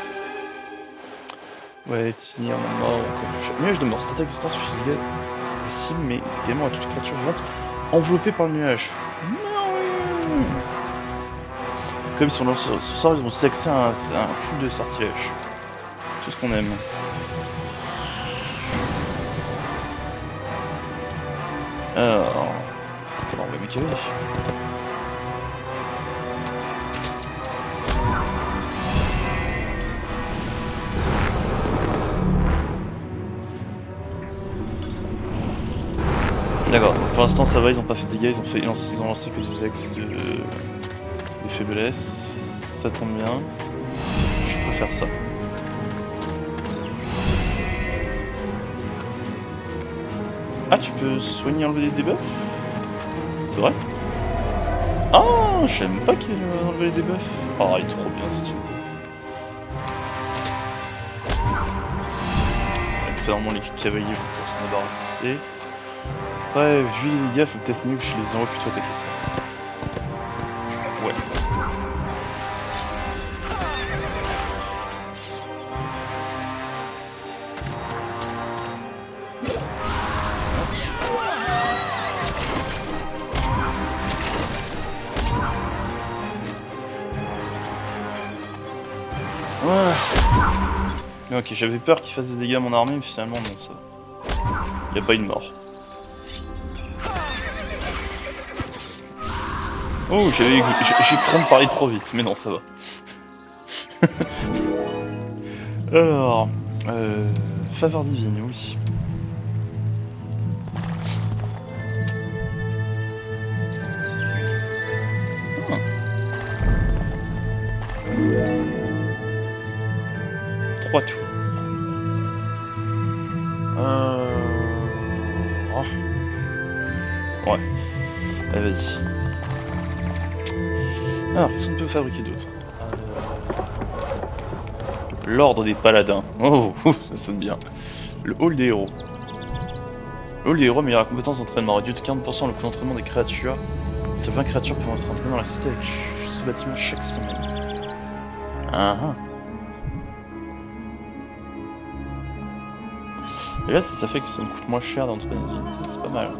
Ouais, Tini en a mort, encore nuage de mort, cette existence physique possible, mais également à toute créature vivante enveloppée par le nuage. Comme si on lance ce sort, ils vont s'axer à un pool de sortilèges. Tout ce qu'on aime. Alors, on va me caler. D'accord, pour l'instant ça va, ils ont pas fait de dégâts, ils ont lancé que des axes de faiblesse. Ça tombe bien. Je préfère ça. Ah, tu peux soigner enlever des debuffs? C'est vrai? Ah, je sais même pas qu'il enlevé les debuffs. Oh, il est trop bien cette unité. Accessoirement l'équipe cavalier pour s'en débarrasser. Ouais, vu les dégâts, faut peut-être mieux que je les envoie plutôt attaquer ça. Ouais. Voilà. Mais ok, j'avais peur qu'il fasse des dégâts à mon armée, mais finalement non, ça. Y a pas une mort. Oh, j'ai craint de parler trop vite, mais non, ça va. Alors, faveur divine, oui. Ah. 3 tours. Oh. Ouais. Allez, vas-y. Alors, qu'est-ce qu'on peut fabriquer d'autre? L'ordre des paladins. Oh, ça sonne bien. Le hall des héros. Le hall des héros améliore la compétence d'entraînement. Réduit de 40% le coût d'entraînement des créatures. Seules 20 créatures peuvent être entraînées dans la cité avec ce bâtiment chaque semaine. Ah ah. Et là, ça fait que ça me coûte moins cher d'entraîner des unités, c'est pas mal.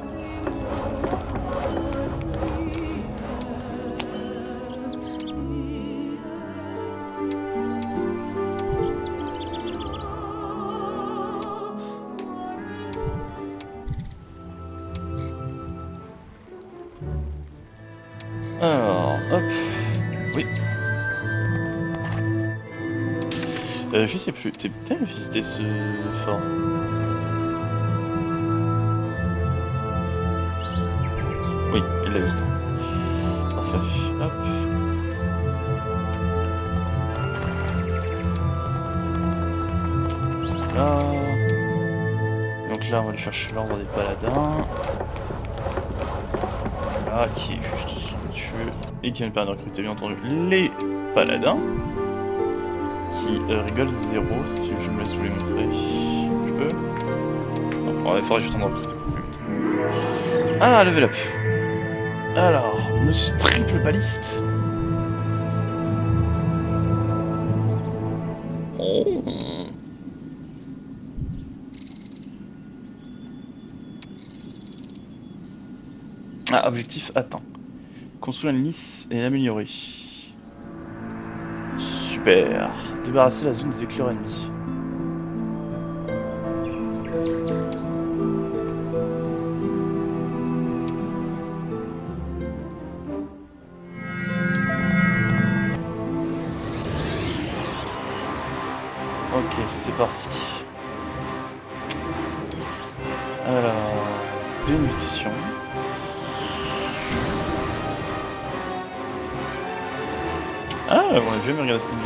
Alors, hop, oui. Je sais plus, t'es peut-être visité ce fort. Oui, il l'a visité. Parfait, hop. Là. Donc là, on va aller chercher l'ordre des paladins. Voilà, qui est juste somptueux et qui va me permettre de recruter bien entendu les paladins qui rigolent 0 si je me laisse vous les montrer. Je peux. Non, il faudrait juste en recruter pour vous les montrer. Ah, level up. Alors, monsieur triple baliste. Oh. Ah, objectif atteint. Construire une lisse et l'améliorer. Super. Débarrasser la zone des éclairs ennemis. Ok, c'est parti. Alors, bénédiction. Ah, on a jamais regardé ce qu'il dit.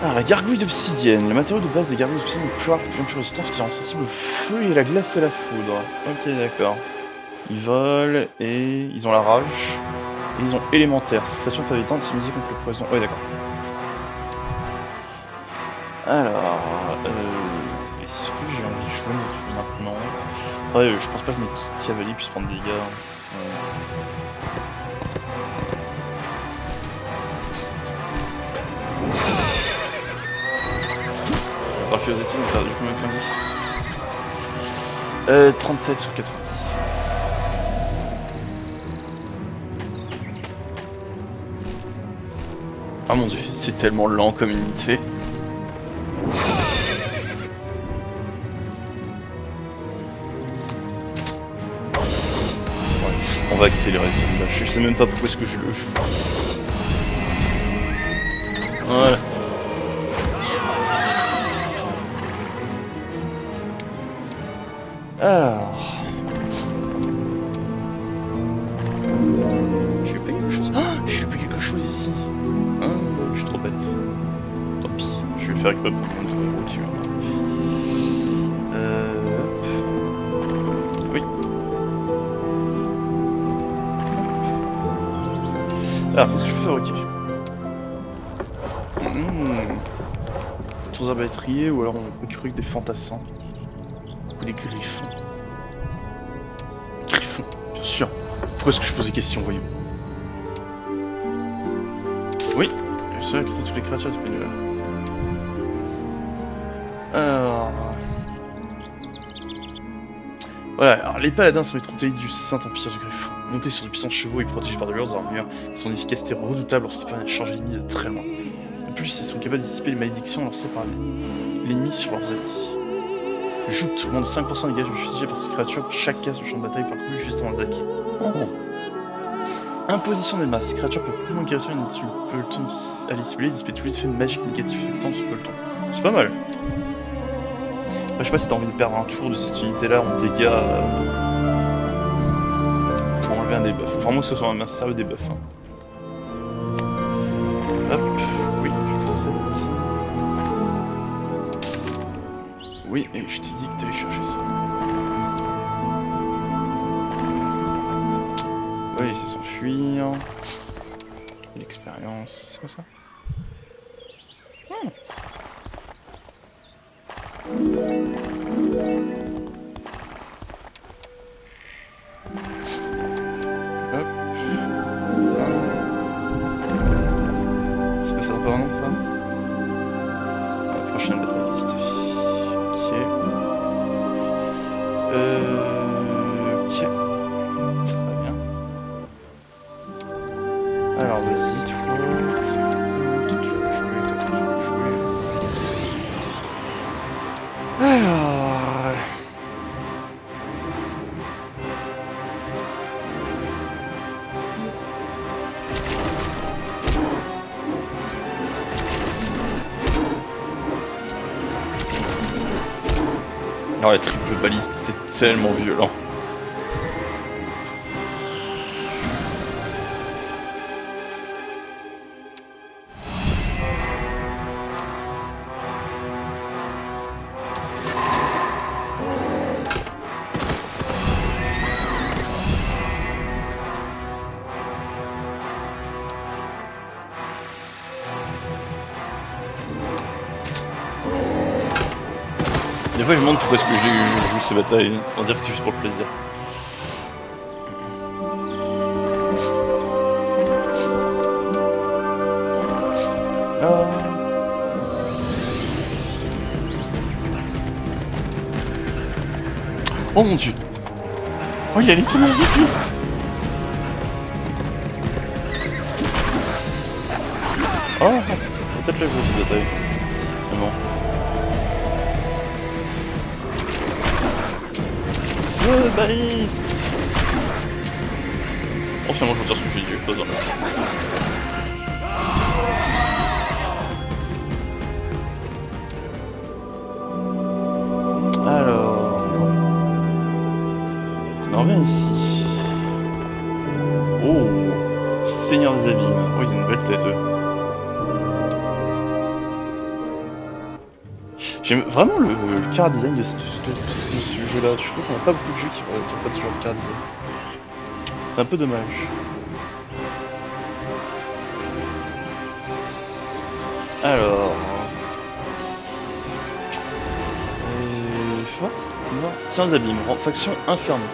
Ah, la gargouille d'obsidienne. Le matériau de base des gargouilles d'obsidienne est plus rare et plus résistant, ce qui rend sensible au feu et à la glace et à la foudre. Ok, d'accord. Ils volent et ils ont la rage. Et ils ont élémentaire. Cette créature peut évidemment s'immuniser contre le poison. Ouais, d'accord. Alors, est-ce que j'ai envie de jouer maintenant? Ouais, je pense pas que mes cavaliers puissent prendre des dégâts. Par curiosité, on a perdu combien de points de vie 37 sur 90. Ah mon dieu, c'est tellement lent comme unité. On va accélérer ce match. Je sais même pas pourquoi est-ce que je le joue. Voilà. Alors... J'ai loupé quelque chose. Ah, j'ai loupé quelque chose ici. Ah, je suis trop bête. Tant pis, je vais le faire avec Bob. Hop. Oui. Alors, qu'est-ce que je peux fabriquer? Tours à batterie, ou alors on peut créer des fantassins. Ou des griffons. Griffons, bien sûr. Pourquoi est-ce que je pose des questions, voyons? Oui, je sais que c'est toutes les créatures disponibles. Alors... Voilà, alors les paladins sont les trompettes du Saint-Empire du Griffon. Montés sur de puissants chevaux et protégés par de lourdes armures, son efficacité redoutable lorsqu'ils parviennent à changer l'ennemi de très loin. De plus, ils sont capables de dissiper les malédictions lancées par l'ennemi sur leurs ennemis. Joute, moins de 5% de dégâts infligés par ces créatures pour chaque case au champ de bataille parcouru juste avant d'attaquer. Imposition des masses, ces créatures peuvent plus loin qu'elles soient sur le peloton à dissimuler et dissiper tous les effets magiques négatifs dans ce peloton. C'est pas mal. Après, je sais pas si t'as envie de perdre un tour de cette unité là en dégâts pour enlever un debuff. Faut vraiment que ce soit un sérieux debuff. Hein. Hop, oui, j'accepte. Oui, et je t'ai dit que t'allais chercher ça. Oui, c'est s'enfuir. L'expérience, c'est quoi ça? Hop. Ça peut faire permanent ça? La prochaine bataille liste. Ok. Ok. Très bien. Alors vas-y, toi. Toi tu veux jouer. Alors... Oh, la triple baliste, c'est tellement violent. Des fois je me demande pourquoi est-ce que je joue ces batailles, on dirait que c'est juste pour le plaisir. Oh mon dieu! Oh il allait tellement vite lui! Oh! Peut-être la jouer cette bataille. Vraiment. Baliste! Oh finalement je vais dire ce que j'ai dit, pas dans J'aime vraiment le car design de ce jeu-là. Je trouve qu'on a pas beaucoup de jeux qui ont pas de ce genre de car design. C'est un peu dommage. Alors... Sans abîmes, faction Inferno.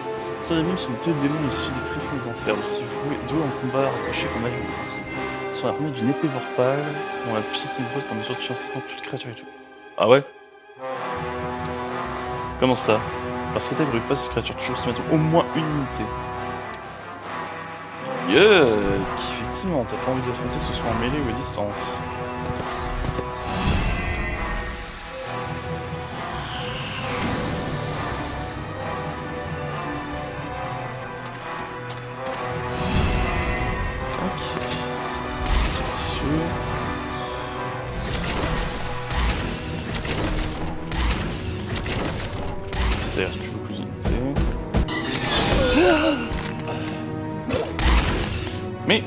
Sans abîmes sont des démons issus des tréfonds des enfers, aussi doués en combat rapproché qu'en magie offensive. Ils sont armés d'une épée vorpale, dont la puissance est grosse en mesure de chasser toute créature et tout. Ah ouais? Comment ça? Parce que t'as pas cette créature toujours se mettre au moins une unité. Yeah! Effectivement, t'as pas envie d'affronter que ce soit en mêlée ou à distance. Ça reste plus beaucoup d'unités. Mais...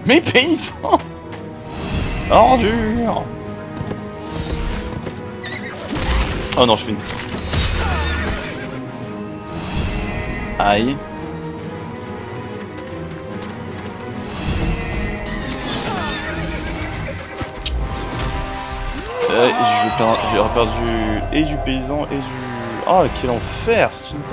Mais paysan! Ordure! Oh non, je fais une bêtise. Aïe. J'ai perdu et du paysan et du... Oh, quel enfer, c'est une idée.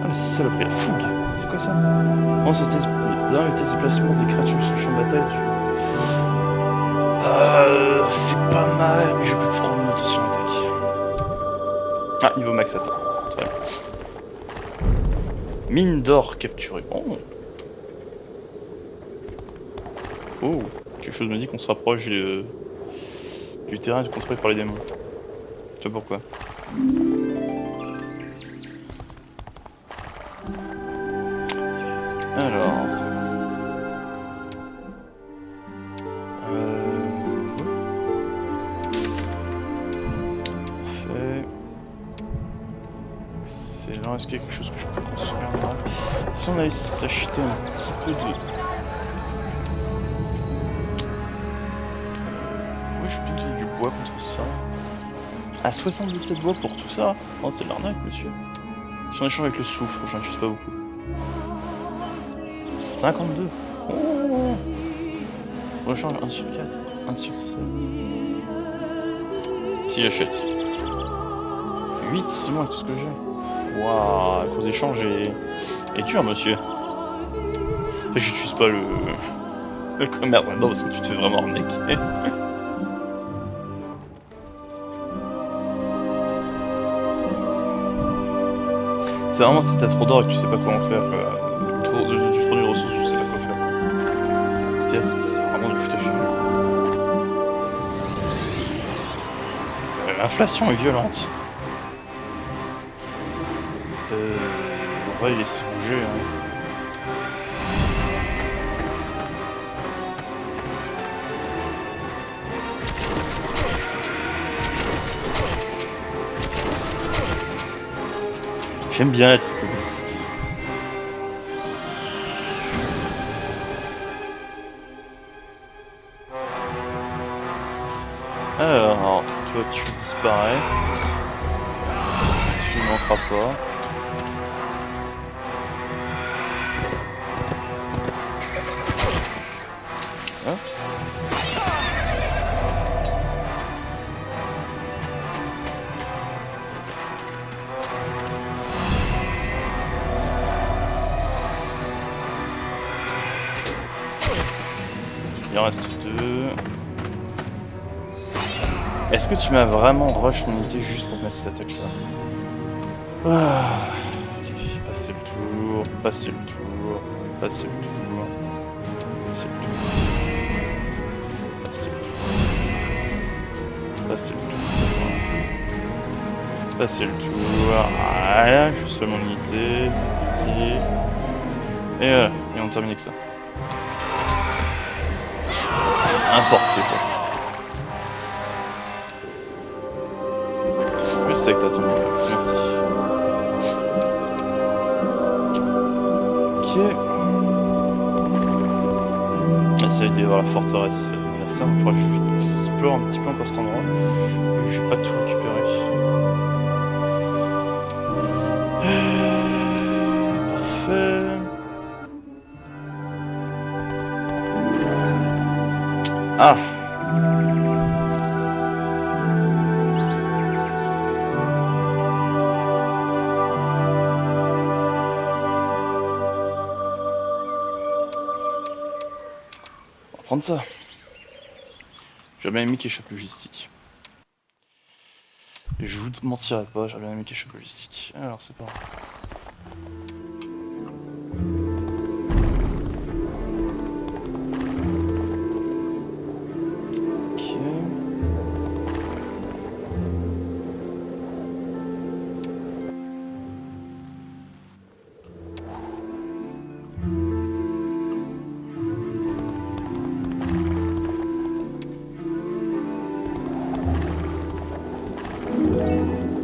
Ah mais c'est ça le prix, la fougue. C'est quoi ça? Non, c'est vitesse de placement des créatures sur le champ de bataille. C'est pas mal, mais je peux prendre une attention à l'attaque. Ah, niveau max, attends. Très bien. Mine d'or capturée. Oh. Oh, quelque chose me dit qu'on se rapproche du terrain contrôlé par les démons. Tu sais pourquoi? Alors... Parfait. Excellent. Est-ce qu'il y a quelque chose que je peux construire là? Si on allait s'acheter un petit peu de... Oui, je peux donner du bois contre ça. Ah, 77 bois pour tout ça? Oh, c'est de l'arnaque, monsieur. Si on échange avec le soufre, j'en utilise pas beaucoup. 52. Oh, rechange 1 sur 4, 1 sur 7. Si j'achète. 8, c'est moins que tout ce que j'ai. Waouh, à cause d'échange est dur, monsieur. J'utilise pas le commerce maintenant parce que tu te fais vraiment arnaquer. C'est vraiment si t'as trop d'or et que tu sais pas comment faire, tu trop de ressources, tu sais pas quoi faire. Ce qu'il y a, c'est vraiment du foutage. L'inflation est violente. On va les laisser bouger. Hein. J'aime bien être égoïste. Alors, toi tu disparais. Tu ne manqueras pas. Hein? Il en reste 2. Est-ce que tu m'as vraiment rush mon idée juste pour mettre cette attaque là? Passer le tour, passer le tour, passer le tour, passer le tour, passer le tour, passer le tour, passer le tour, voilà, juste mon unité, ici, et on termine avec ça. Importé quoi. Plus c'est que t'as ton merci. Ok. Essayer d'aller voir la forteresse de la Serre. Il faudra que j'explore un petit peu encore cet endroit. Je vais pas tout récupérer. Parfait. Ah! On va prendre ça. J'aurais bien aimé qu'échappe logistique. Et je vous mentirai pas, j'aurais bien aimé qu'échappe logistique. Alors c'est pas grave.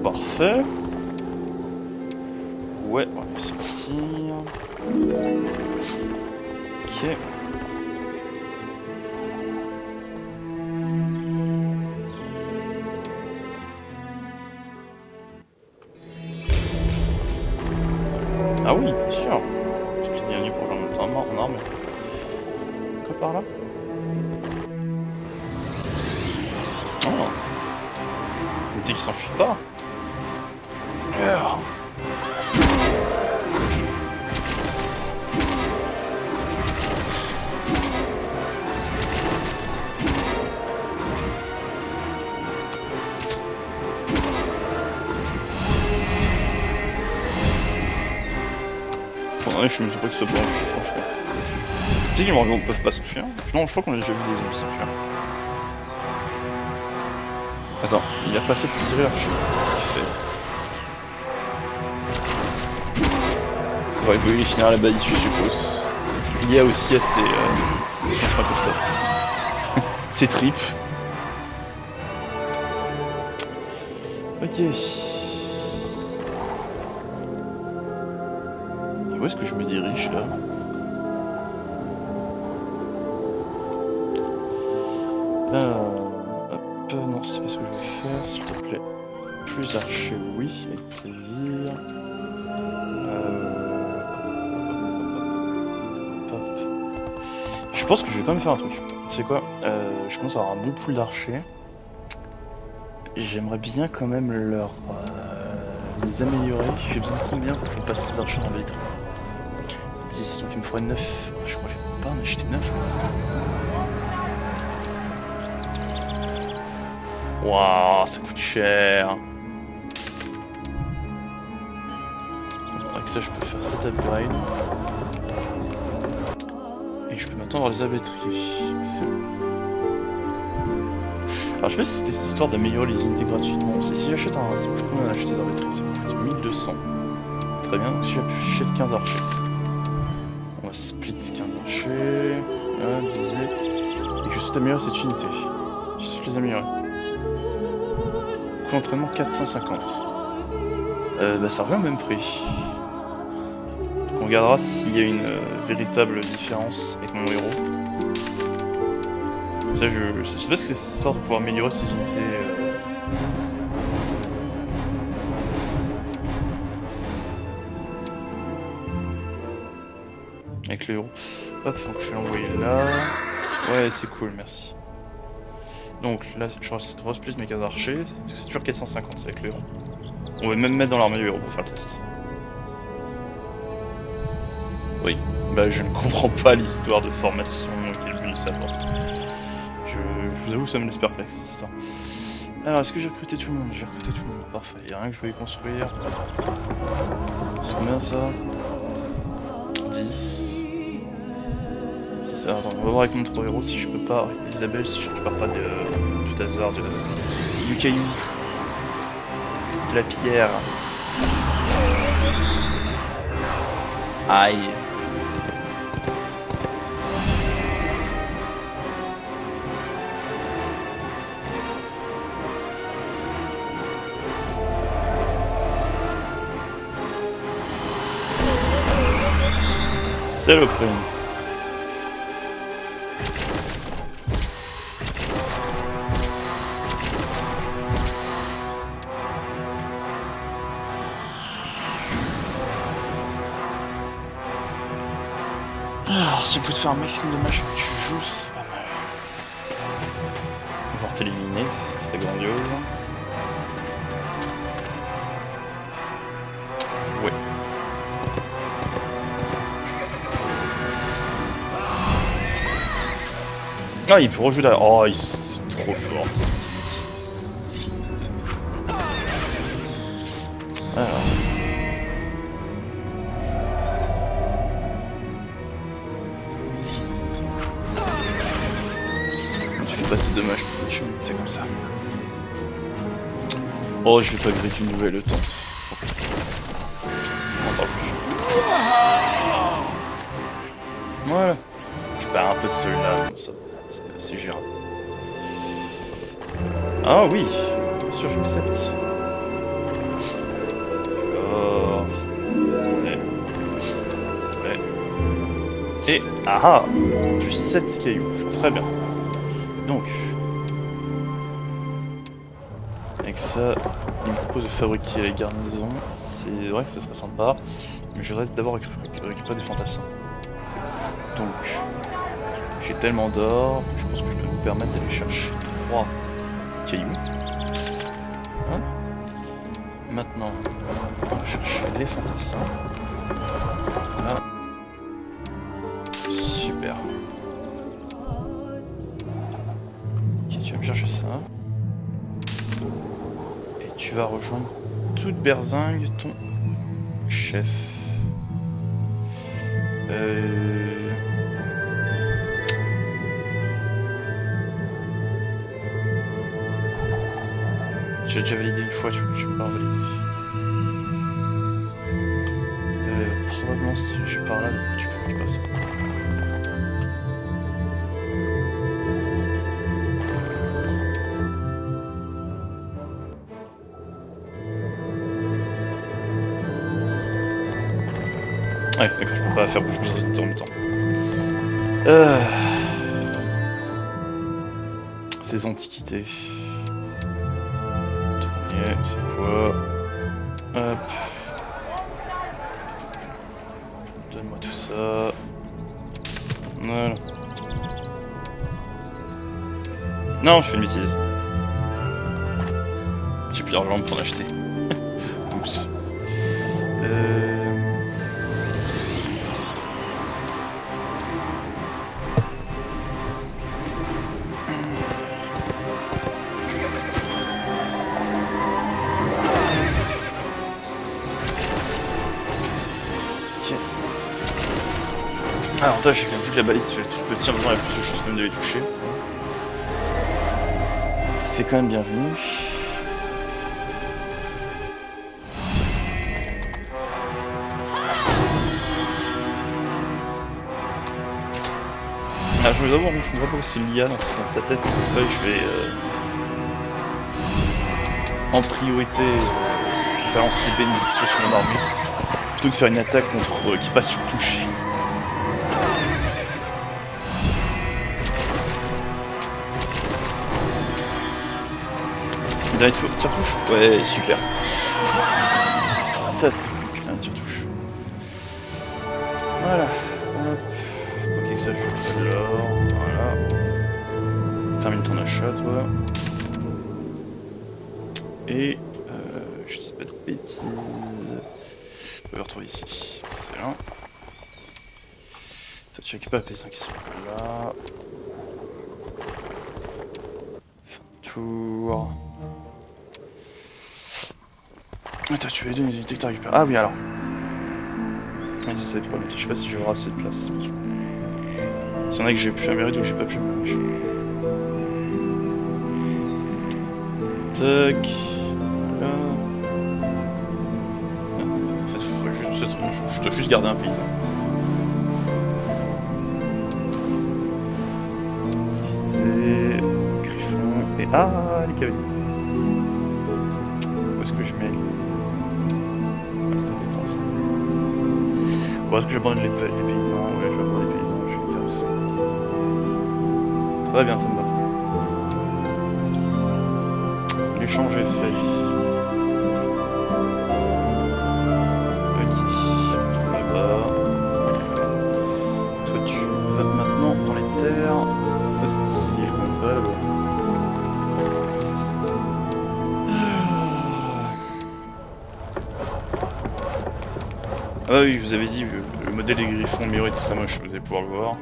Parfait. Ouais, c'est parti. Ok. Ah oui, bien sûr. Je suis bienvenu pour jouer en arme. Quoi par là? Oh. Il me dit qu'il s'enfuit pas. Yeah. Ouais, je me suis pas que ce soit bon, franchement. Tu sais qu'ils me peuvent pas s'enfuir. Non, je crois qu'on a déjà vu des zombies s'enfuir. Attends, il a pas fait de tirer l'archer. Qu'est-ce qu'il fait? Ouais, il finir à la balise, je suppose. Il y a aussi assez. Enfin, comme ça. Ses tripes. Ok. Où est-ce que je me dirige là? Hop, non, c'est pas ce que je veux faire, s'il te plaît. Plus archer, oui, avec plaisir. Hop. Je pense que je vais quand même faire un truc. Tu sais quoi? Je commence à avoir un bon pool d'archers. J'aimerais bien quand même les améliorer. J'ai besoin de combien pour faire passer ces archers en vitre? 10, donc il me faudrait 9. Je crois que je vais pas en acheter 9. Waouh, ça coûte cher. Avec ça, je peux faire cet upgrade. Et je peux maintenant avoir les abatteries. Alors, je sais pas si c'était cette histoire d'améliorer les unités gratuitement. C'est si j'achète un. C'est plus combien d'acheter des abatteries? Ça coûte 1200. Très bien, donc si j'achète 15 archers. On va split 15 archers. Là, diviser. Et je souhaite améliorer cette unité. Je souhaite les améliorer. Coût d'entraînement 450. Bah ça revient au même prix. On regardera s'il y a une véritable différence avec mon héros. Ça je sais pas ce que c'est cette histoire de pouvoir améliorer ces unités. Avec le héros. Hop, donc je vais l'envoyer là. Ouais, c'est cool, merci. Donc là, je re-split mes 15 archers. C'est toujours 450 avec le héros. On va même mettre dans l'armée du héros pour faire le test. Oui, bah je ne comprends pas l'histoire de formation quel but ça apporte. Je vous avoue, ça me laisse perplexe cette histoire. Alors, est-ce que j'ai recruté tout le monde? J'ai recruté tout le monde, parfait. Y'a rien que je voulais construire. C'est combien ça? 10. Alors, attends, on va voir avec mon 3 héros si je peux pas. Isabelle, si je récupère pas du hasard du caillou. De la pierre. Aïe. Saloperie. Alors, si on peut te faire un maximum de matchs que tu joues, ce serait pas mal. Pouvoir t'éliminer, ce serait grandiose. Ouais. Ah, il peut rejouer derrière. Oh, c'est trop fort ça. Alors. Tu fais passer dommage pour que tu me comme ça. Oh, je vais pas griller une nouvelle tente. Voilà. Je perds un peu de soldats comme ça. C'est gérable. Ah oui, bien sûr, j'accepte. D'accord. Ouais. Et ah, plus 7 cailloux. Très bien. Donc, avec ça, il me propose de fabriquer la garnison. C'est vrai que ce serait sympa, mais je reste d'abord récupérer des fantassins. Donc, j'ai tellement d'or, je pense que je peux me permettre d'aller chercher 3 cailloux. Hein? Maintenant, on va chercher les fantassins. Voilà. Super. Ok, tu vas me chercher ça. Et tu vas rejoindre toute berzingue ton chef. J'ai déjà validé une fois, tu peux pas en valider. Probablement si je suis par là, tu peux pas ça. Ouais, d'accord, je peux pas faire bouger mes unités en même temps. Ces antiquités. Tournier, c'est quoi? Hop. Donne-moi tout ça. Voilà. Non, je fais une bêtise. J'ai plus d'argent pour en acheter. Oups. Alors, toi, j'ai vu que la balise fait le tir, maintenant il y a plus de chances même de les toucher. C'est quand même bienvenu. Ah, je me vois pas où c'est l'IA dans sa tête. Là, je vais en priorité balancer bénédiction sur mon armée plutôt que de faire une attaque contre qui passe sur touche. Dernier tour, tire touche. Ouais, super. Ça c'est un tire touche. Voilà. Hop. Ok, ça je fais de l'or. Voilà. Termine ton achat, toi. Et je dis pas de bêtises. Je peux le retrouver ici. Excellent. Toi tu récupères les P5 qui sont là. Fin de tour. Attends, tu vas lui donner des unités que tu récupères. Ah oui, alors. Ouais, ça va être problématique. Je sais pas si je vais avoir assez de place. S'il y en a que j'ai pu améliorer ou que j'ai pas pu améliorer. Tac. Voilà. En fait, je dois juste garder un paysan. C'est Griffon et ah les cavaliers. Où est-ce que je mets les compétences? Bon, est-ce que j'abandonne les paysans? Ouais, je vais abandonner les paysans, je les casse. Très bien, ça me va. L'échange est fait. Ok, là-bas. Toi, tu vas maintenant dans les terres hostiles. Voilà. Ah oui, je vous avais dit, le modèle des griffons mur est très moche, vous allez pouvoir le voir.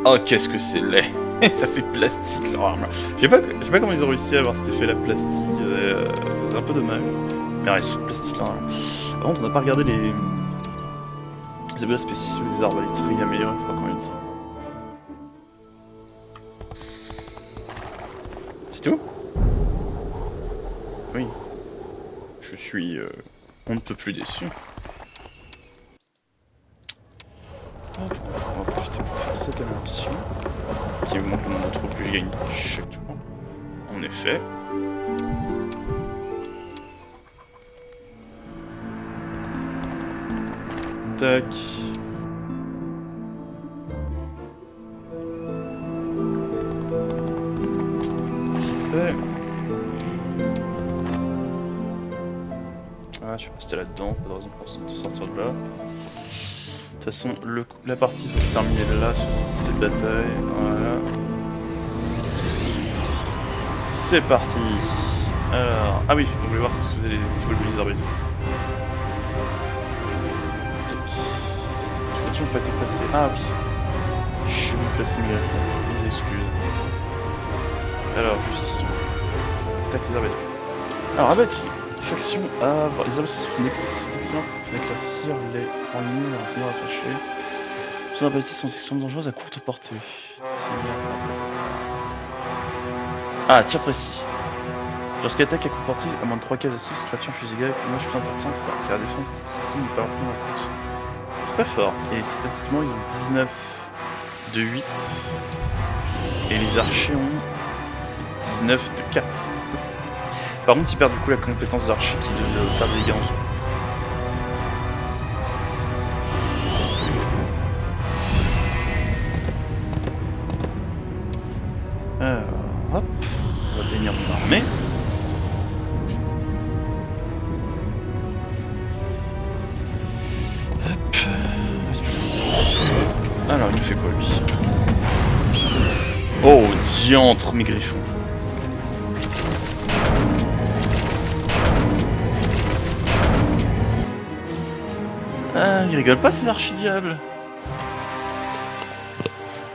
Oh, qu'est-ce que c'est laid. Ça fait plastique leur arme. Je sais pas comment ils ont réussi à avoir cet effet là plastique, c'est un peu dommage. Mais ouais, c'est plastique leur arme. Par contre, on n'a pas regardé les objets spéciaux des arbalétriers améliorés, je crois qu'on a dit ça. C'est tout? Oui. Je suis... on ne peut plus déçu. Hop, on va profiter pour faire cette amélioration qui augmente le nombre de troupes que je gagne chaque tour. En effet. Tac. Parfait. Ah, je vais rester là-dedans, pas de raison pour sortir de là. De toute façon, la partie va se terminer là sur cette bataille. Voilà. C'est parti. Alors, ah oui, on voulait voir ce que vous allez les évoluer les arbalétriers. Les voitures n'ont pas été placées. Ah oui. Je vais me placer mes excuses. Alors, justice. Tac, les arbalétriers. Alors, arbalétrier. Faction Havre. Les arbalétriers sont excellents pour éclaircir les ennemis et leur pouvoir attacher. Les arbalétriers sont extrêmement dangereuses à courte portée. Ah, tir précis. Lorsqu'elle attaque à courte portée, à moins de 3 cases à 6, créature inflige dégâts avec une image plus importante car la défense assassin n'est pas leur plus en compte. C'est très fort. Et statistiquement, ils ont 19 de 8. Et les archers ont 19 de 4. Par contre, ils perdent du coup la compétence d'archer qui de faire des dégâts en zone. Hop, on va bénir mon armée. Hop. Alors, il nous fait quoi lui? Oh, diantre, mes griffons. Ah, ils rigolent pas ces archidiables.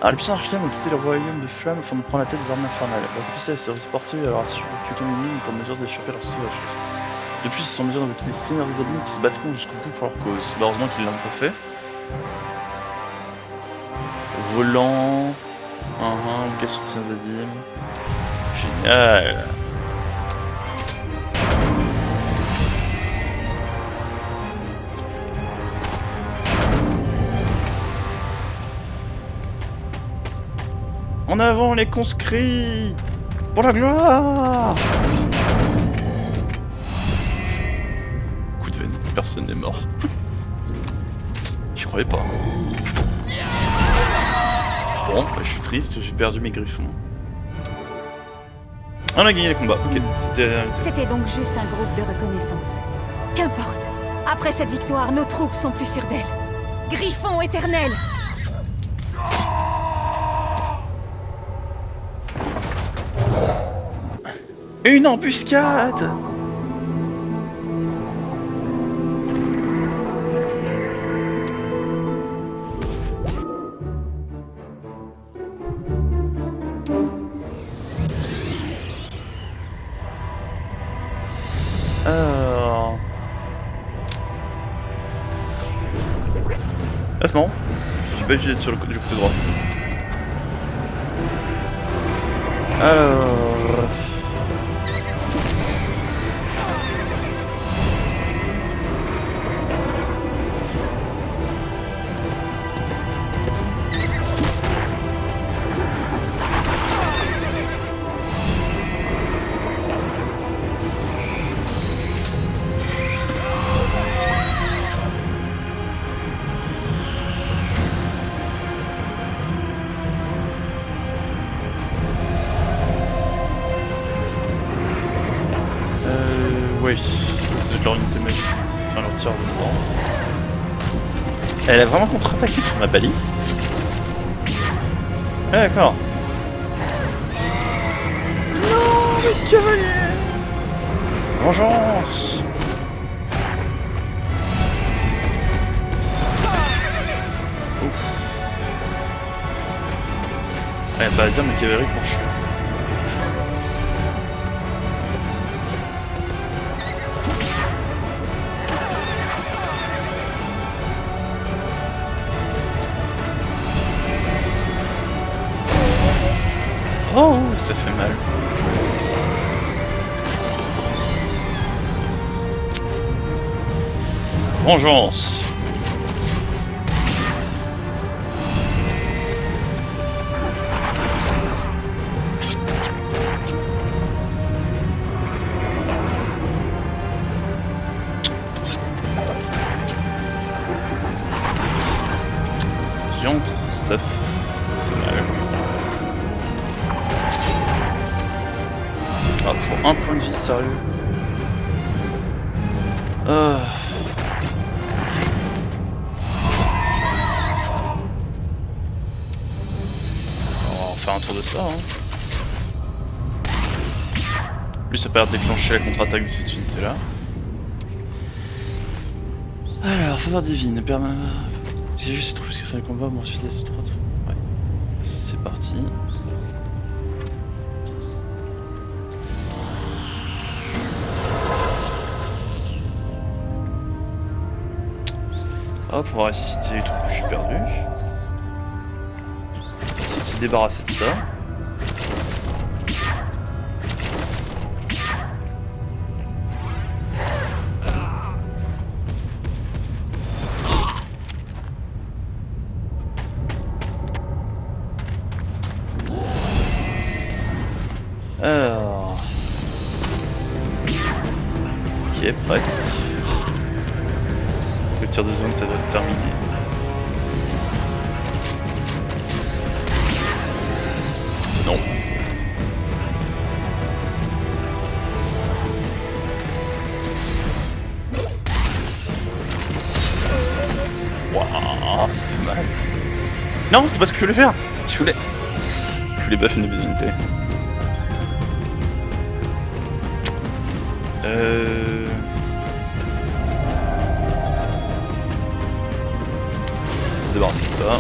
Alors, les puissants archidiables ont quitté le royaume de flammes afin de prendre la tête des armées infernales. Leur capacité se sportive alors assuré qu'aucun ennemi n'est en mesure d'échapper à leur sauvage. De plus, ils sont en mesure d'invoquer des seigneurs des abîmes qui se battront jusqu'au bout pour leur cause. Bah, heureusement qu'ils l'ont pas fait. Volant. Lucas sur Seigneur Zadim. Génial. En avant les conscrits! Pour la gloire! Coup de veine, personne n'est mort. J'y croyais pas. Bon, bah, je suis triste, j'ai perdu mes griffons. On a gagné les combats, ok, C'était donc juste un groupe de reconnaissance. Qu'importe. Après cette victoire, nos troupes sont plus sûres d'elles. Griffon éternel! Une embuscade! Alors... Ah, c'est marrant. J'ai pas utilisé sur du côté droit. Alors... distance. Elle a vraiment contre-attaqué sur ma balise. Ah d'accord. Non, mais cavalier. Vengeance. Ouf. Elle va dire ma cavalerie pour chier. Oh, ça fait mal. Vengeance. Diantre, ça fait mal. Ah, pour un point de vie, sérieux. On va faire un tour de ça. Hein. Lui, ça peut déclencher la contre-attaque de cette unité là. Alors, faveur divine, j'ai juste trouvé ce qui fait le combat, bon, ensuite c'est trop. Ouais, c'est parti. Hop, on va ressusciter les trucs que j'ai perdus. Essayer de se débarrasser de ça. Alors... Ok, presque. Le tir de zone, ça doit être terminé. Non. Waouh, ça fait mal. Non, c'est pas ce que je voulais faire. Je voulais buff une de mes unités. On se débarrasser de ça.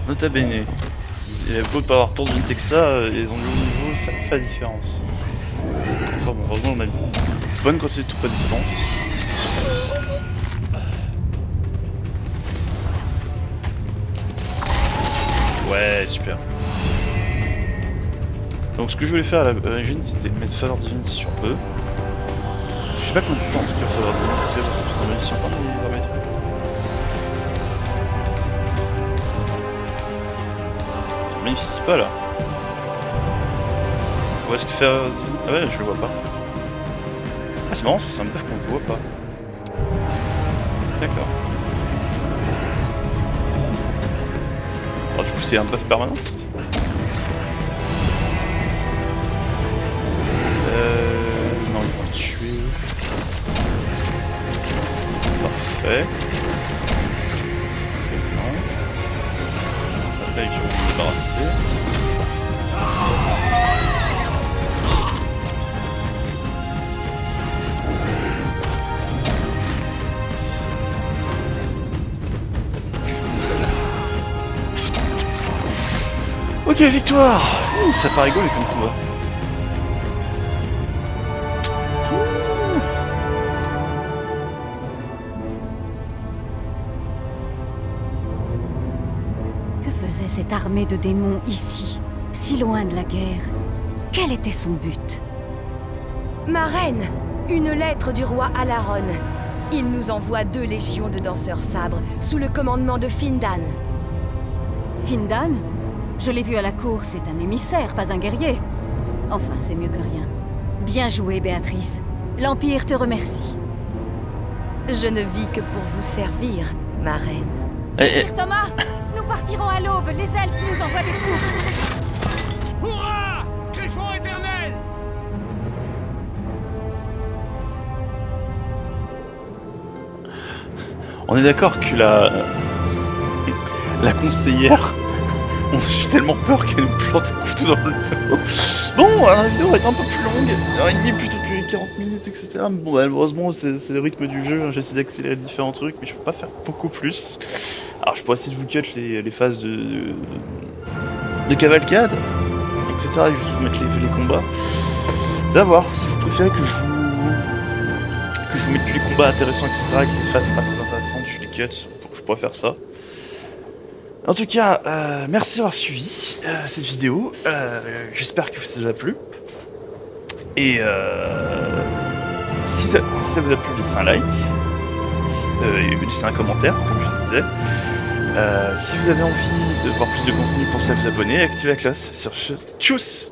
Nota bene. Il y a beau pas avoir tant d'unités que ça, ils ont du haut niveau, ça fait la différence. Enfin bon, heureusement on a une bonne conseil de troupe à distance. Ouais, super. Donc ce que je voulais faire à l'origine, c'était mettre faveur divine sur eux. Je sais pas combien de temps en tout cas faveur divine, parce que c'est plus un mission, pas les armées trop. Ça bénéficie pas là. Où est-ce que faveur divine? Ah ouais, je le vois pas. Ah c'est marrant, c'est un buff qu'on ne voit pas. D'accord. Alors du coup c'est un buff permanent. Non, ils vont le tuer. Parfait. C'est bon. Ça fait qu'ils vont se débarrasser. Ok, victoire. Ça paraît rigolo comme combat. Que faisait cette armée de démons ici, si loin de la guerre? Quel était son but? Ma reine, une lettre du roi Alaron. Il nous envoie 2 légions de danseurs sabres sous le commandement de Findan. Findan? Je l'ai vu à la cour, c'est un émissaire, pas un guerrier. Enfin, c'est mieux que rien. Bien joué, Béatrice. L'Empire te remercie. Je ne vis que pour vous servir, ma reine. Sir Thomas, nous partirons à l'aube. Les elfes nous envoient des troupes. Hurrah! Griffon éternel! On est d'accord que la conseillère, on a eu tellement peur qu'elle nous plante un couteau dans le dos. Bon, la vidéo va être un peu plus longue, 1h30 plutôt que 40 minutes, etc. Mais bon, malheureusement, c'est le rythme du jeu, hein. J'essaie d'accélérer différents trucs, mais je peux pas faire beaucoup plus. Alors, je pourrais essayer de vous cut les phases de cavalcade, etc. Et juste vous mettre les combats. C'est à voir si vous préférez que je vous mette que les combats intéressants, etc. Et que les phases pas très intéressantes, je les cut. Je pourrais faire ça. En tout cas, merci d'avoir suivi cette vidéo. J'espère que ça vous a plu. Et si ça vous a plu, laissez un like. Et laissez un commentaire, comme je disais. Si vous avez envie de voir plus de contenu, pensez à vous abonner et activer la cloche. Sur ce, tchuss!